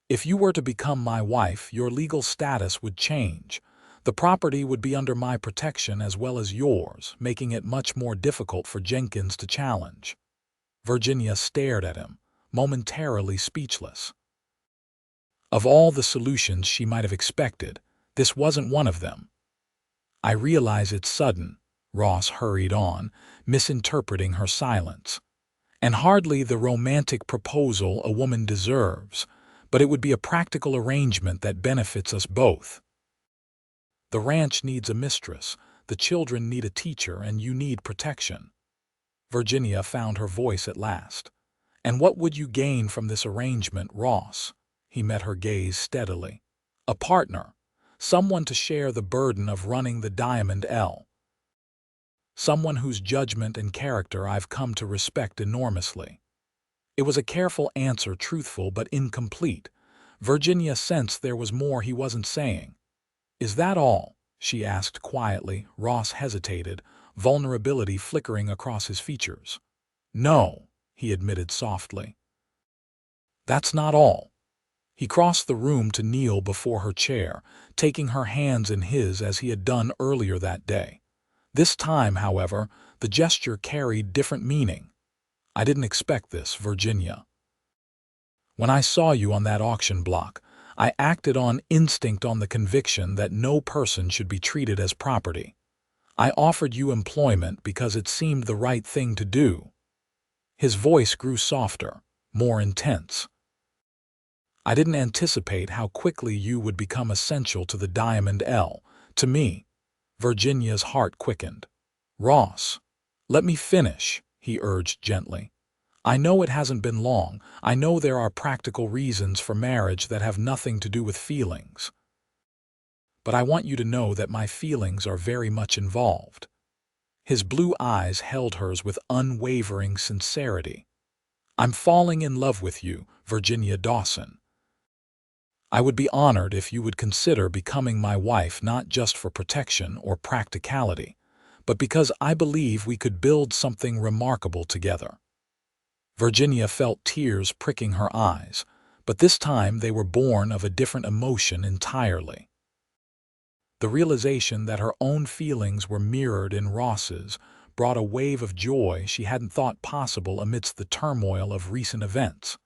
"If you were to become my wife, your legal status would change. The property would be under my protection as well as yours, making it much more difficult for Jenkins to challenge." Virginia stared at him, momentarily speechless. Of all the solutions she might have expected, this wasn't one of them. "I realize it's sudden," Ross hurried on, misinterpreting her silence, "and hardly the romantic proposal a woman deserves, but it would be a practical arrangement that benefits us both. The ranch needs a mistress, the children need a teacher, and you need protection." Virginia found her voice at last. "And what would you gain from this arrangement, Ross?" He met her gaze steadily. "A partner. Someone to share the burden of running the Diamond L. Someone whose judgment and character I've come to respect enormously." It was a careful answer, truthful but incomplete. Virginia sensed there was more he wasn't saying. "Is that all?" she asked quietly. Ross hesitated, vulnerability flickering across his features. "No," he admitted softly. "That's not all." He crossed the room to kneel before her chair, taking her hands in his as he had done earlier that day. This time, however, the gesture carried different meaning. "I didn't expect this, Virginia. When I saw you on that auction block, I acted on instinct, on the conviction that no person should be treated as property. I offered you employment because it seemed the right thing to do." His voice grew softer, more intense. "I didn't anticipate how quickly you would become essential to the Diamond L, to me." Virginia's heart quickened. "Ross, let me finish," he urged gently. "I know it hasn't been long. I know there are practical reasons for marriage that have nothing to do with feelings. But I want you to know that my feelings are very much involved." His blue eyes held hers with unwavering sincerity. "I'm falling in love with you, Virginia Dawson. I would be honored if you would consider becoming my wife, not just for protection or practicality, but because I believe we could build something remarkable together." Virginia felt tears pricking her eyes, but this time they were born of a different emotion entirely. The realization that her own feelings were mirrored in Ross's brought a wave of joy she hadn't thought possible amidst the turmoil of recent events.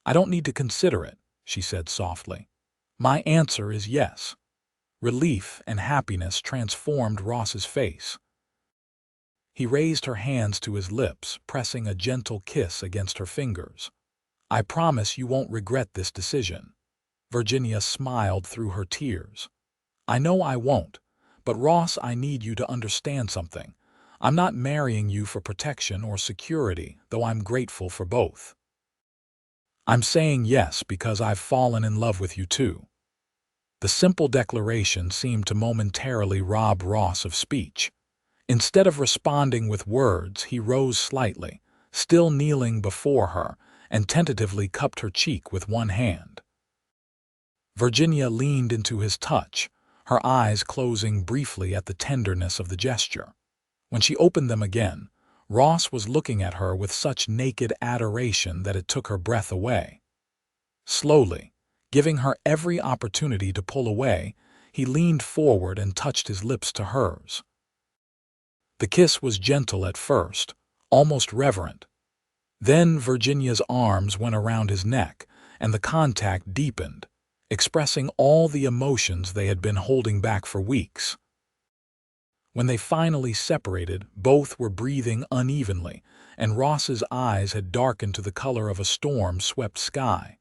"I don't need to consider it," she said softly. "My answer is yes." Relief and happiness transformed Ross's face. He raised her hands to his lips, pressing a gentle kiss against her fingers. "I promise you won't regret this decision." Virginia smiled through her tears. "I know I won't, but Ross, I need you to understand something. I'm not marrying you for protection or security, though I'm grateful for both. I'm saying yes because I've fallen in love with you too." The simple declaration seemed to momentarily rob Ross of speech. Instead of responding with words, he rose slightly, still kneeling before her, and tentatively cupped her cheek with one hand. Virginia leaned into his touch, her eyes closing briefly at the tenderness of the gesture. When she opened them again, Ross was looking at her with such naked adoration that it took her breath away. Slowly, giving her every opportunity to pull away, he leaned forward and touched his lips to hers. The kiss was gentle at first, almost reverent. Then Virginia's arms went around his neck, and the contact deepened, expressing all the emotions they had been holding back for weeks. When they finally separated, both were breathing unevenly, and Ross's eyes had darkened to the color of a storm-swept sky.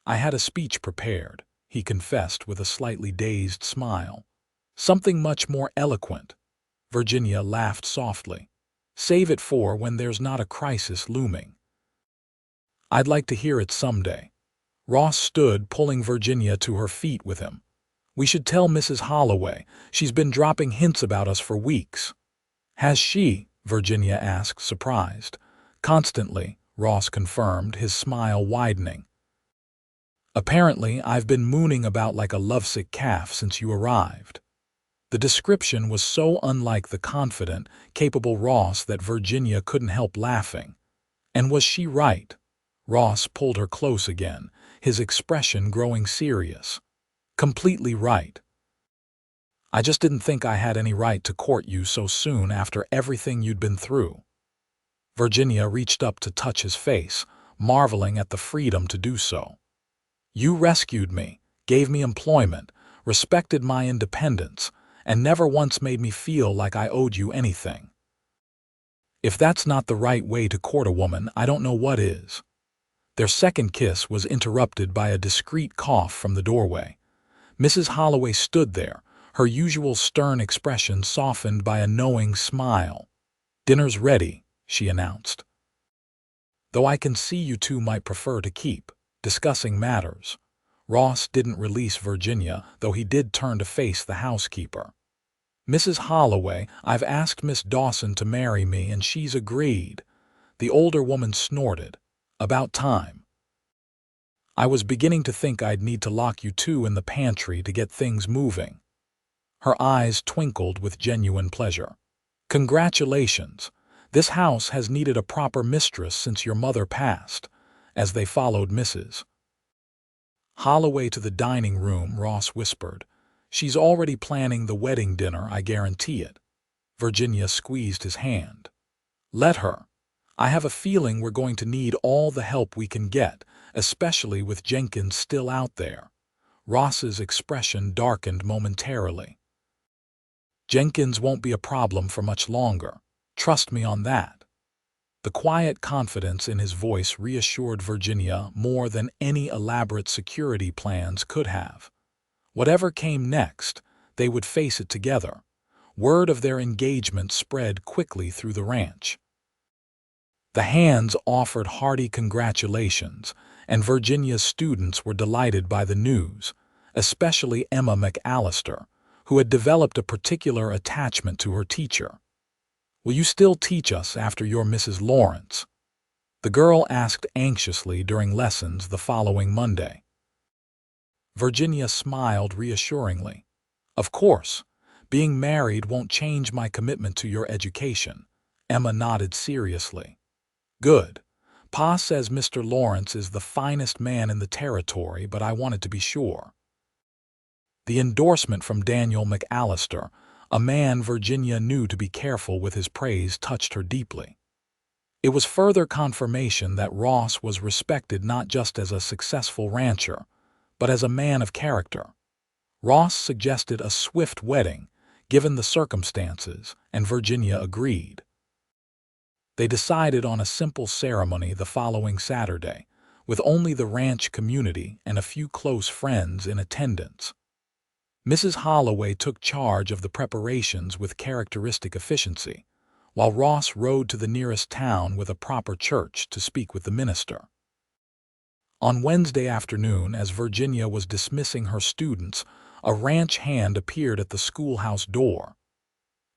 "I had a speech prepared," he confessed with a slightly dazed smile. "Something much more eloquent." Virginia laughed softly. "Save it for when there's not a crisis looming." "I'd like to hear it someday." Ross stood, pulling Virginia to her feet with him. "We should tell Mrs. Holloway. She's been dropping hints about us for weeks." "Has she?" Virginia asked, surprised. "Constantly," Ross confirmed, his smile widening. "Apparently, I've been mooning about like a lovesick calf since you arrived." The description was so unlike the confident, capable Ross that Virginia couldn't help laughing. And was she right? Ross pulled her close again, his expression growing serious. "Completely right. I just didn't think I had any right to court you so soon after everything you'd been through." Virginia reached up to touch his face, marveling at the freedom to do so. "You rescued me, gave me employment, respected my independence, and never once made me feel like I owed you anything. If that's not the right way to court a woman, I don't know what is." Their second kiss was interrupted by a discreet cough from the doorway. Mrs. Holloway stood there, her usual stern expression softened by a knowing smile. "Dinner's ready," she announced. "Though I can see you two might prefer to keep discussing matters." Ross didn't release Virginia, though he did turn to face the housekeeper. "Mrs. Holloway, I've asked Miss Dawson to marry me, and she's agreed." The older woman snorted. "About time. I was beginning to think I'd need to lock you two in the pantry to get things moving." Her eyes twinkled with genuine pleasure. "Congratulations. This house has needed a proper mistress since your mother passed." As they followed Mrs. Holloway to the dining room, Ross whispered, "She's already planning the wedding dinner, I guarantee it." Virginia squeezed his hand. "Let her. I have a feeling we're going to need all the help we can get, especially with Jenkins still out there." Ross's expression darkened momentarily. "Jenkins won't be a problem for much longer. Trust me on that." The quiet confidence in his voice reassured Virginia more than any elaborate security plans could have. Whatever came next, they would face it together. Word of their engagement spread quickly through the ranch. The hands offered hearty congratulations, and Virginia's students were delighted by the news, especially Emma McAllister, who had developed a particular attachment to her teacher. "Will you still teach us after you're Mrs. Lawrence?" the girl asked anxiously during lessons the following Monday. Virginia smiled reassuringly. "Of course. Being married won't change my commitment to your education." Emma nodded seriously. "Good. Pa says Mr. Lawrence is the finest man in the territory, but I wanted to be sure." The endorsement from Daniel McAllister, a man Virginia knew to be careful with his praise, touched her deeply. It was further confirmation that Ross was respected not just as a successful rancher, but as a man of character. Ross suggested a swift wedding, given the circumstances, and Virginia agreed. They decided on a simple ceremony the following Saturday, with only the ranch community and a few close friends in attendance. Mrs. Holloway took charge of the preparations with characteristic efficiency, while Ross rode to the nearest town with a proper church to speak with the minister. On Wednesday afternoon, as Virginia was dismissing her students, a ranch hand appeared at the schoolhouse door.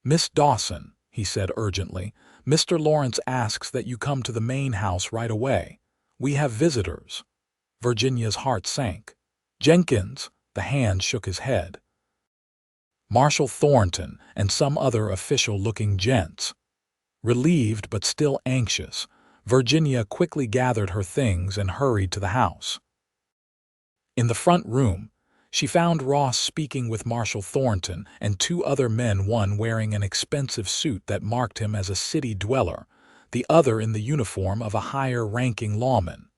"Miss Dawson," he said urgently, "Mr. Lawrence asks that you come to the main house right away. We have visitors." Virginia's heart sank. "Jenkins," the hand shook his head. "Marshal Thornton and some other official-looking gents." Relieved but still anxious, Virginia quickly gathered her things and hurried to the house. In the front room, She found Ross speaking with Marshal Thornton and two other men, one wearing an expensive suit that marked him as a city dweller, the other in the uniform of a higher-ranking lawman.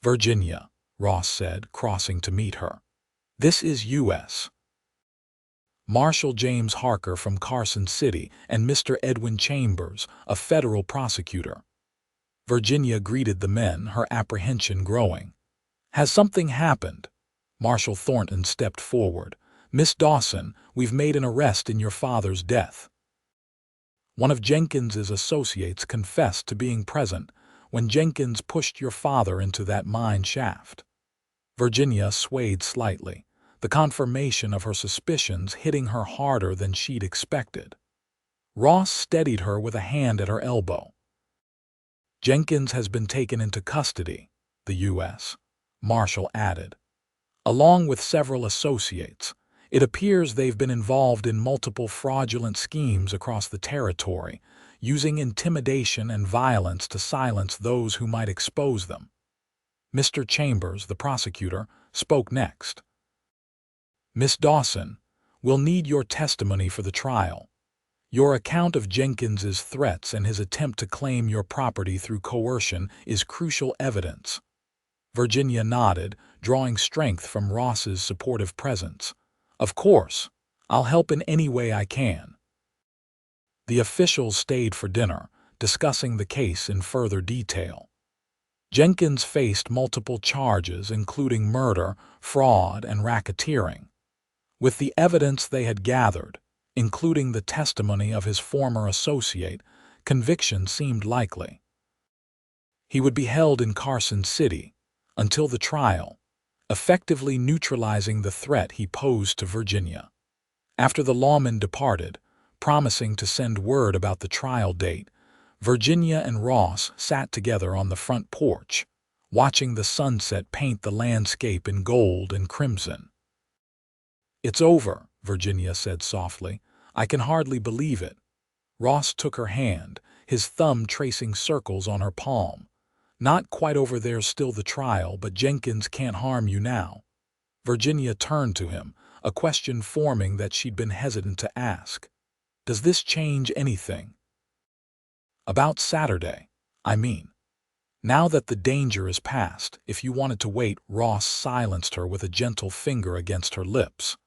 "Virginia," Ross said, crossing to meet her. "This is U.S. Marshal James Harker from Carson City and Mr. Edwin Chambers, a federal prosecutor." Virginia greeted the men, her apprehension growing. "Has something happened?" Marshal Thornton stepped forward. "Miss Dawson, we've made an arrest in your father's death." One of Jenkins's associates confessed to being present when Jenkins pushed your father into that mine shaft. Virginia swayed slightly, the confirmation of her suspicions hitting her harder than she'd expected. Ross steadied her with a hand at her elbow. "Jenkins has been taken into custody," the U.S. Marshal added. "Along with several associates. It appears they've been involved in multiple fraudulent schemes across the territory, using intimidation and violence to silence those who might expose them." Mr. Chambers, the prosecutor, spoke next. "Miss Dawson, we'll need your testimony for the trial. Your account of Jenkins's threats and his attempt to claim your property through coercion is crucial evidence." Virginia nodded, drawing strength from Ross's supportive presence. "Of course, I'll help in any way I can." The officials stayed for dinner, discussing the case in further detail. Jenkins faced multiple charges, including murder, fraud, and racketeering. With the evidence they had gathered, including the testimony of his former associate, conviction seemed likely. He would be held in Carson City until the trial, effectively neutralizing the threat he posed to Virginia. After the lawman departed, promising to send word about the trial date, Virginia and Ross sat together on the front porch, watching the sunset paint the landscape in gold and crimson. "It's over," Virginia said softly. "I can hardly believe it." Ross took her hand, his thumb tracing circles on her palm. "Not quite over, there's still the trial, but Jenkins can't harm you now." Virginia turned to him, a question forming that she'd been hesitant to ask. "Does this change anything?" "About Saturday, I mean. Now that the danger is past, if you wanted to wait." Ross silenced her with a gentle finger against her lips.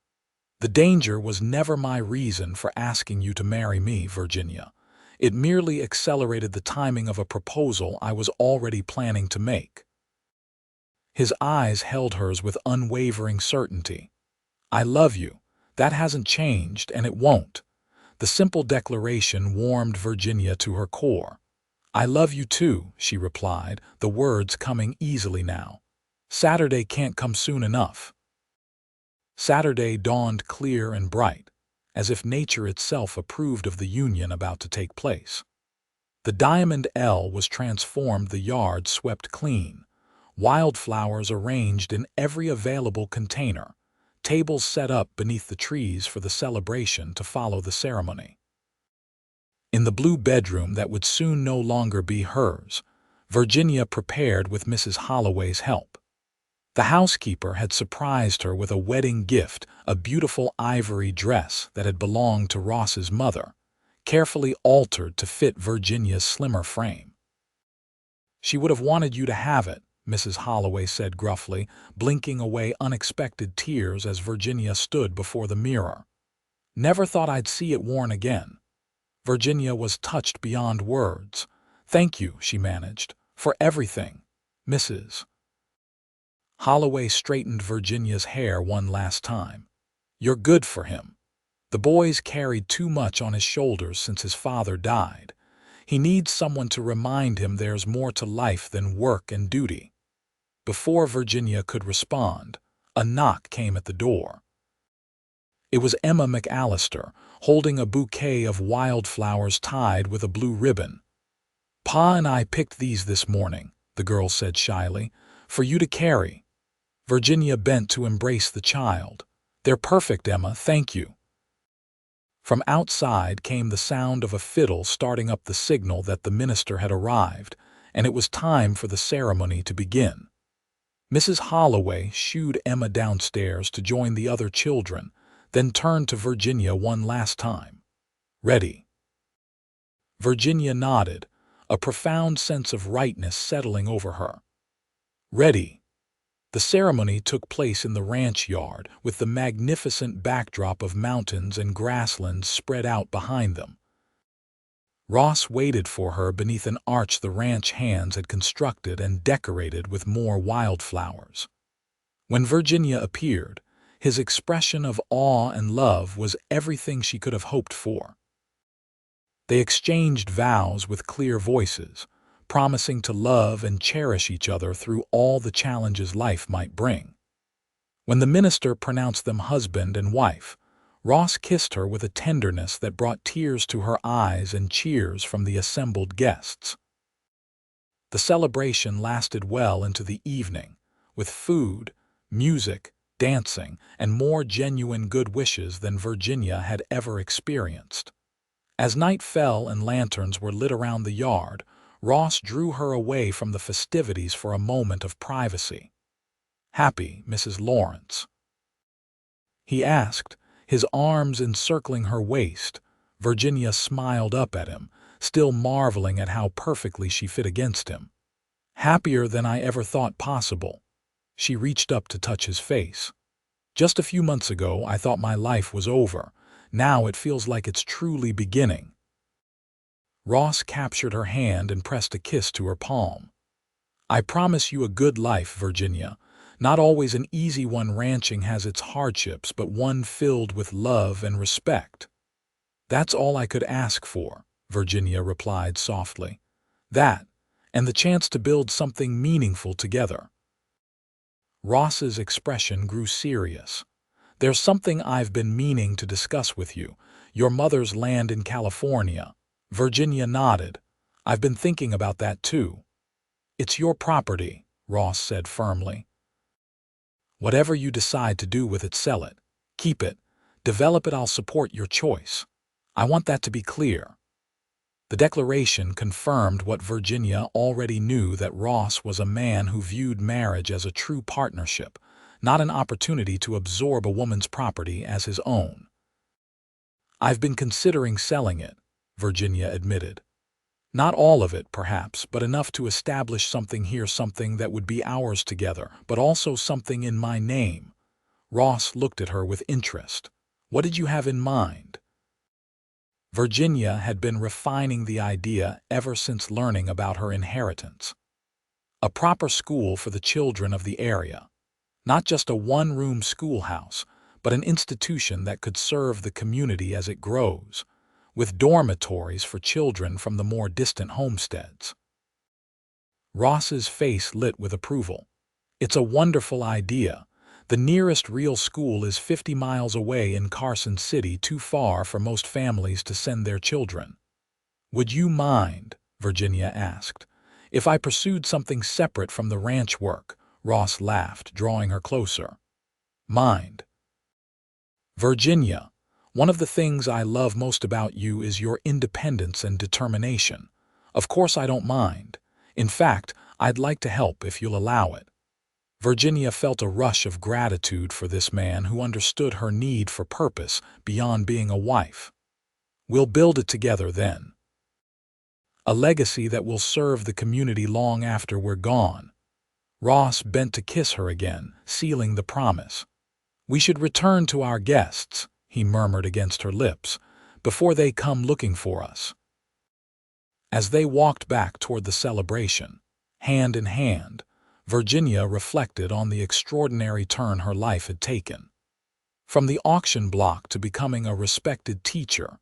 "The danger was never my reason for asking you to marry me, Virginia. It merely accelerated the timing of a proposal I was already planning to make." His eyes held hers with unwavering certainty. "I love you. That hasn't changed, and it won't." The simple declaration warmed Virginia to her core. "I love you too," she replied, the words coming easily now. "Saturday can't come soon enough." Saturday dawned clear and bright, as if nature itself approved of the union about to take place. The Diamond L was transformed, the yard swept clean, wildflowers arranged in every available container, tables set up beneath the trees for the celebration to follow the ceremony. In the blue bedroom that would soon no longer be hers, Virginia prepared with Mrs. Holloway's help. The housekeeper had surprised her with a wedding gift, a beautiful ivory dress that had belonged to Ross's mother, carefully altered to fit Virginia's slimmer frame. "She would have wanted you to have it," Mrs. Holloway said gruffly, blinking away unexpected tears as Virginia stood before the mirror. "Never thought I'd see it worn again." Virginia was touched beyond words. "Thank you," she managed, "for everything, Mrs." Holloway straightened Virginia's hair one last time. "You're good for him. The boy's carried too much on his shoulders since his father died. He needs someone to remind him there's more to life than work and duty." Before Virginia could respond, a knock came at the door. It was Emma McAllister, holding a bouquet of wildflowers tied with a blue ribbon. "Pa and I picked these this morning," the girl said shyly, "for you to carry." Virginia bent to embrace the child. "They're perfect, Emma, thank you." From outside came the sound of a fiddle starting up, the signal that the minister had arrived, and it was time for the ceremony to begin. Mrs. Holloway shooed Emma downstairs to join the other children, then turned to Virginia one last time. "Ready?" Virginia nodded, a profound sense of rightness settling over her. "Ready." The ceremony took place in the ranch yard, with the magnificent backdrop of mountains and grasslands spread out behind them. Ross waited for her beneath an arch the ranch hands had constructed and decorated with more wildflowers. When Virginia appeared, his expression of awe and love was everything she could have hoped for. They exchanged vows with clear voices, promising to love and cherish each other through all the challenges life might bring. When the minister pronounced them husband and wife, Ross kissed her with a tenderness that brought tears to her eyes and cheers from the assembled guests. The celebration lasted well into the evening, with food, music, dancing, and more genuine good wishes than Virginia had ever experienced. As night fell and lanterns were lit around the yard, Ross drew her away from the festivities for a moment of privacy. "Happy, Mrs. Lawrence?" he asked, his arms encircling her waist. Virginia smiled up at him, still marveling at how perfectly she fit against him. "Happier than I ever thought possible." She reached up to touch his face. "Just a few months ago, I thought my life was over. Now it feels like it's truly beginning." Ross captured her hand and pressed a kiss to her palm. "I promise you a good life, Virginia. Not always an easy one. Ranching has its hardships, but one filled with love and respect." "That's all I could ask for," Virginia replied softly. "That, and the chance to build something meaningful together." Ross's expression grew serious. "There's something I've been meaning to discuss with you. Your mother's land in California." Virginia nodded. "I've been thinking about that too." "It's your property," Ross said firmly. "Whatever you decide to do with it, sell it, keep it, develop it, I'll support your choice. I want that to be clear." The declaration confirmed what Virginia already knew, that Ross was a man who viewed marriage as a true partnership, not an opportunity to absorb a woman's property as his own. "I've been considering selling it," Virginia admitted. "Not all of it, perhaps, but enough to establish something here, something that would be ours together, but also something in my name." Ross looked at her with interest. "What did you have in mind?" Virginia had been refining the idea ever since learning about her inheritance. A proper school for the children of the area. Not just a one-room schoolhouse, but an institution that could serve the community as it grows, with dormitories for children from the more distant homesteads. Ross's face lit with approval. "It's a wonderful idea. The nearest real school is 50 miles away in Carson City, too far for most families to send their children." "Would you mind," Virginia asked, "if I pursued something separate from the ranch work?" Ross laughed, drawing her closer. "Mind?" "Virginia, one of the things I love most about you is your independence and determination. Of course I don't mind. In fact, I'd like to help if you'll allow it." Virginia felt a rush of gratitude for this man who understood her need for purpose beyond being a wife. "We'll build it together then. A legacy that will serve the community long after we're gone." Ross bent to kiss her again, sealing the promise. "We should return to our guests," he murmured against her lips, "before they come looking for us." As they walked back toward the celebration, hand in hand, Virginia reflected on the extraordinary turn her life had taken. From the auction block to becoming a respected teacher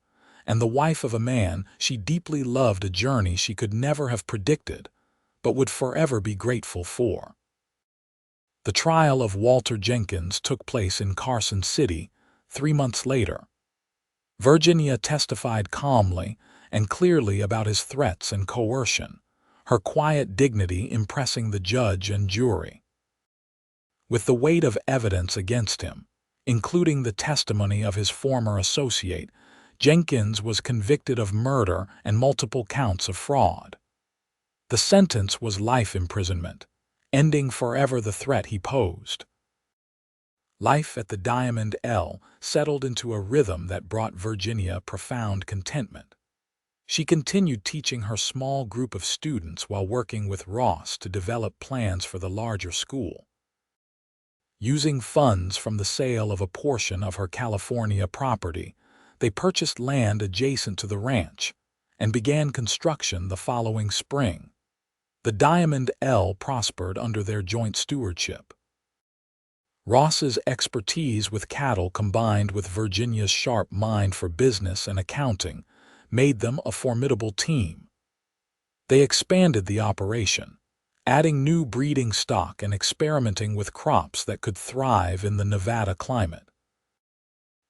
and the wife of a man she deeply loved, a journey she could never have predicted, but would forever be grateful for. The trial of Walter Jenkins took place in Carson City 3 months later. Virginia testified calmly and clearly about his threats and coercion, her quiet dignity impressing the judge and jury. With the weight of evidence against him, including the testimony of his former associate, Jenkins was convicted of murder and multiple counts of fraud. The sentence was life imprisonment, ending forever the threat he posed. Life at the Diamond L settled into a rhythm that brought Virginia profound contentment. She continued teaching her small group of students while working with Ross to develop plans for the larger school. Using funds from the sale of a portion of her California property, they purchased land adjacent to the ranch and began construction the following spring. The Diamond L prospered under their joint stewardship. Ross's expertise with cattle combined with Virginia's sharp mind for business and accounting made them a formidable team. They expanded the operation, adding new breeding stock and experimenting with crops that could thrive in the Nevada climate.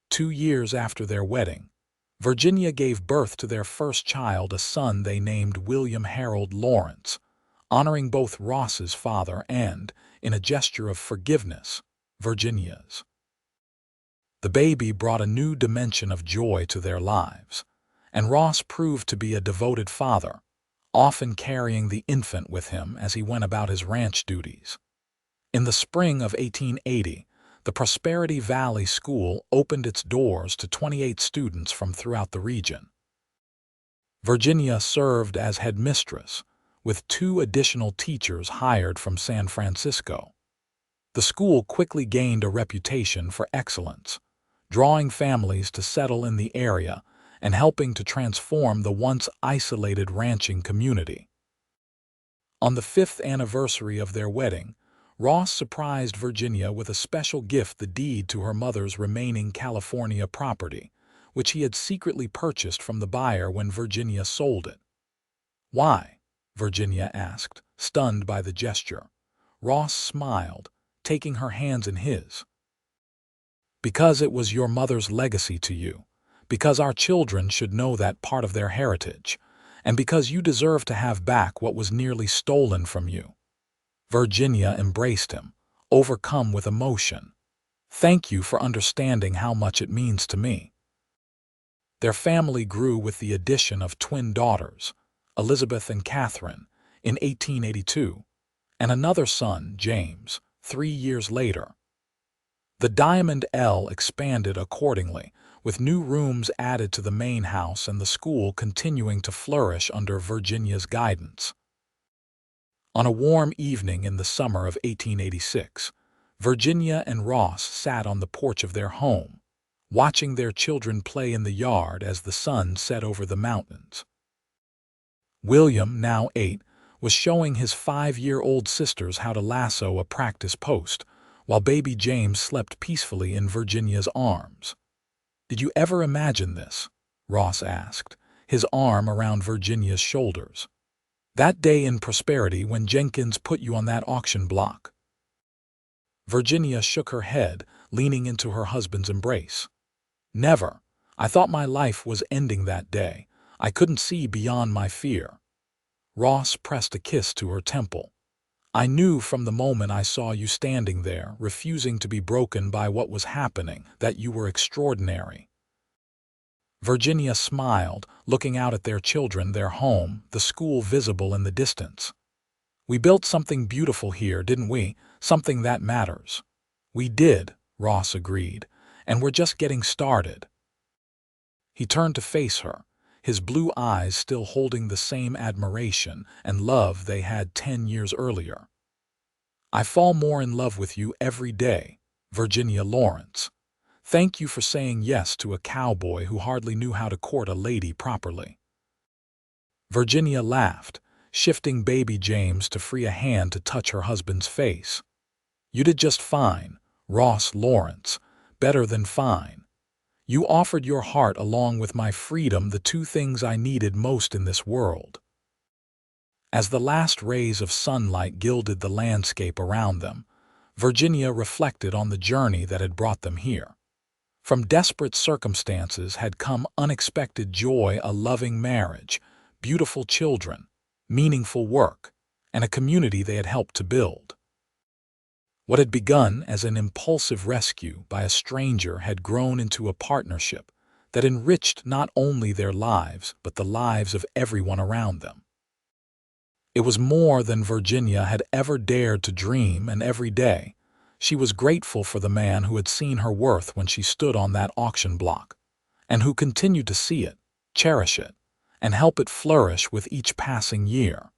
2 years after their wedding, Virginia gave birth to their first child, a son they named William Harold Lawrence, honoring both Ross's father and, in a gesture of forgiveness, Virginia's. The baby brought a new dimension of joy to their lives, and Ross proved to be a devoted father, often carrying the infant with him as he went about his ranch duties. In the spring of 1880, the Prosperity Valley School opened its doors to 28 students from throughout the region. Virginia served as headmistress, with 2 additional teachers hired from San Francisco. The school quickly gained a reputation for excellence, drawing families to settle in the area and helping to transform the once isolated ranching community. On the 5th anniversary of their wedding, Ross surprised Virginia with a special gift, the deed to her mother's remaining California property, which he had secretly purchased from the buyer when Virginia sold it. "Why?" Virginia asked, stunned by the gesture. Ross smiled, taking her hands in his. "Because it was your mother's legacy to you, because our children should know that part of their heritage, and because you deserve to have back what was nearly stolen from you." Virginia embraced him, overcome with emotion. "Thank you for understanding how much it means to me." Their family grew with the addition of twin daughters, Elizabeth and Catherine, in 1882, and another son, James, 3 years later. The Diamond L expanded accordingly, with new rooms added to the main house and the school continuing to flourish under Virginia's guidance. On a warm evening in the summer of 1886, Virginia and Ross sat on the porch of their home, watching their children play in the yard as the sun set over the mountains. William, now 8, was showing his 5-year-old sisters how to lasso a practice post, while baby James slept peacefully in Virginia's arms. "Did you ever imagine this?" Ross asked, his arm around Virginia's shoulders. "That day in Prosperity when Jenkins put you on that auction block?" Virginia shook her head, leaning into her husband's embrace. "Never. I thought my life was ending that day. I couldn't see beyond my fear." Ross pressed a kiss to her temple. "I knew from the moment I saw you standing there, refusing to be broken by what was happening, that you were extraordinary." Virginia smiled, looking out at their children, their home, the school visible in the distance. "We built something beautiful here, didn't we? Something that matters." "We did," Ross agreed, "and we're just getting started." He turned to face her, his blue eyes still holding the same admiration and love they had 10 years earlier. "I fall more in love with you every day, Virginia Lawrence. Thank you for saying yes to a cowboy who hardly knew how to court a lady properly." Virginia laughed, shifting baby James to free a hand to touch her husband's face. "You did just fine, Ross Lawrence, better than fine. You offered your heart along with my freedom, the 2 things I needed most in this world." As the last rays of sunlight gilded the landscape around them, Virginia reflected on the journey that had brought them here. From desperate circumstances had come unexpected joy, a loving marriage, beautiful children, meaningful work, and a community they had helped to build. What had begun as an impulsive rescue by a stranger had grown into a partnership that enriched not only their lives but the lives of everyone around them. It was more than Virginia had ever dared to dream, and every day she was grateful for the man who had seen her worth when she stood on that auction block, and who continued to see it, cherish it, and help it flourish with each passing year.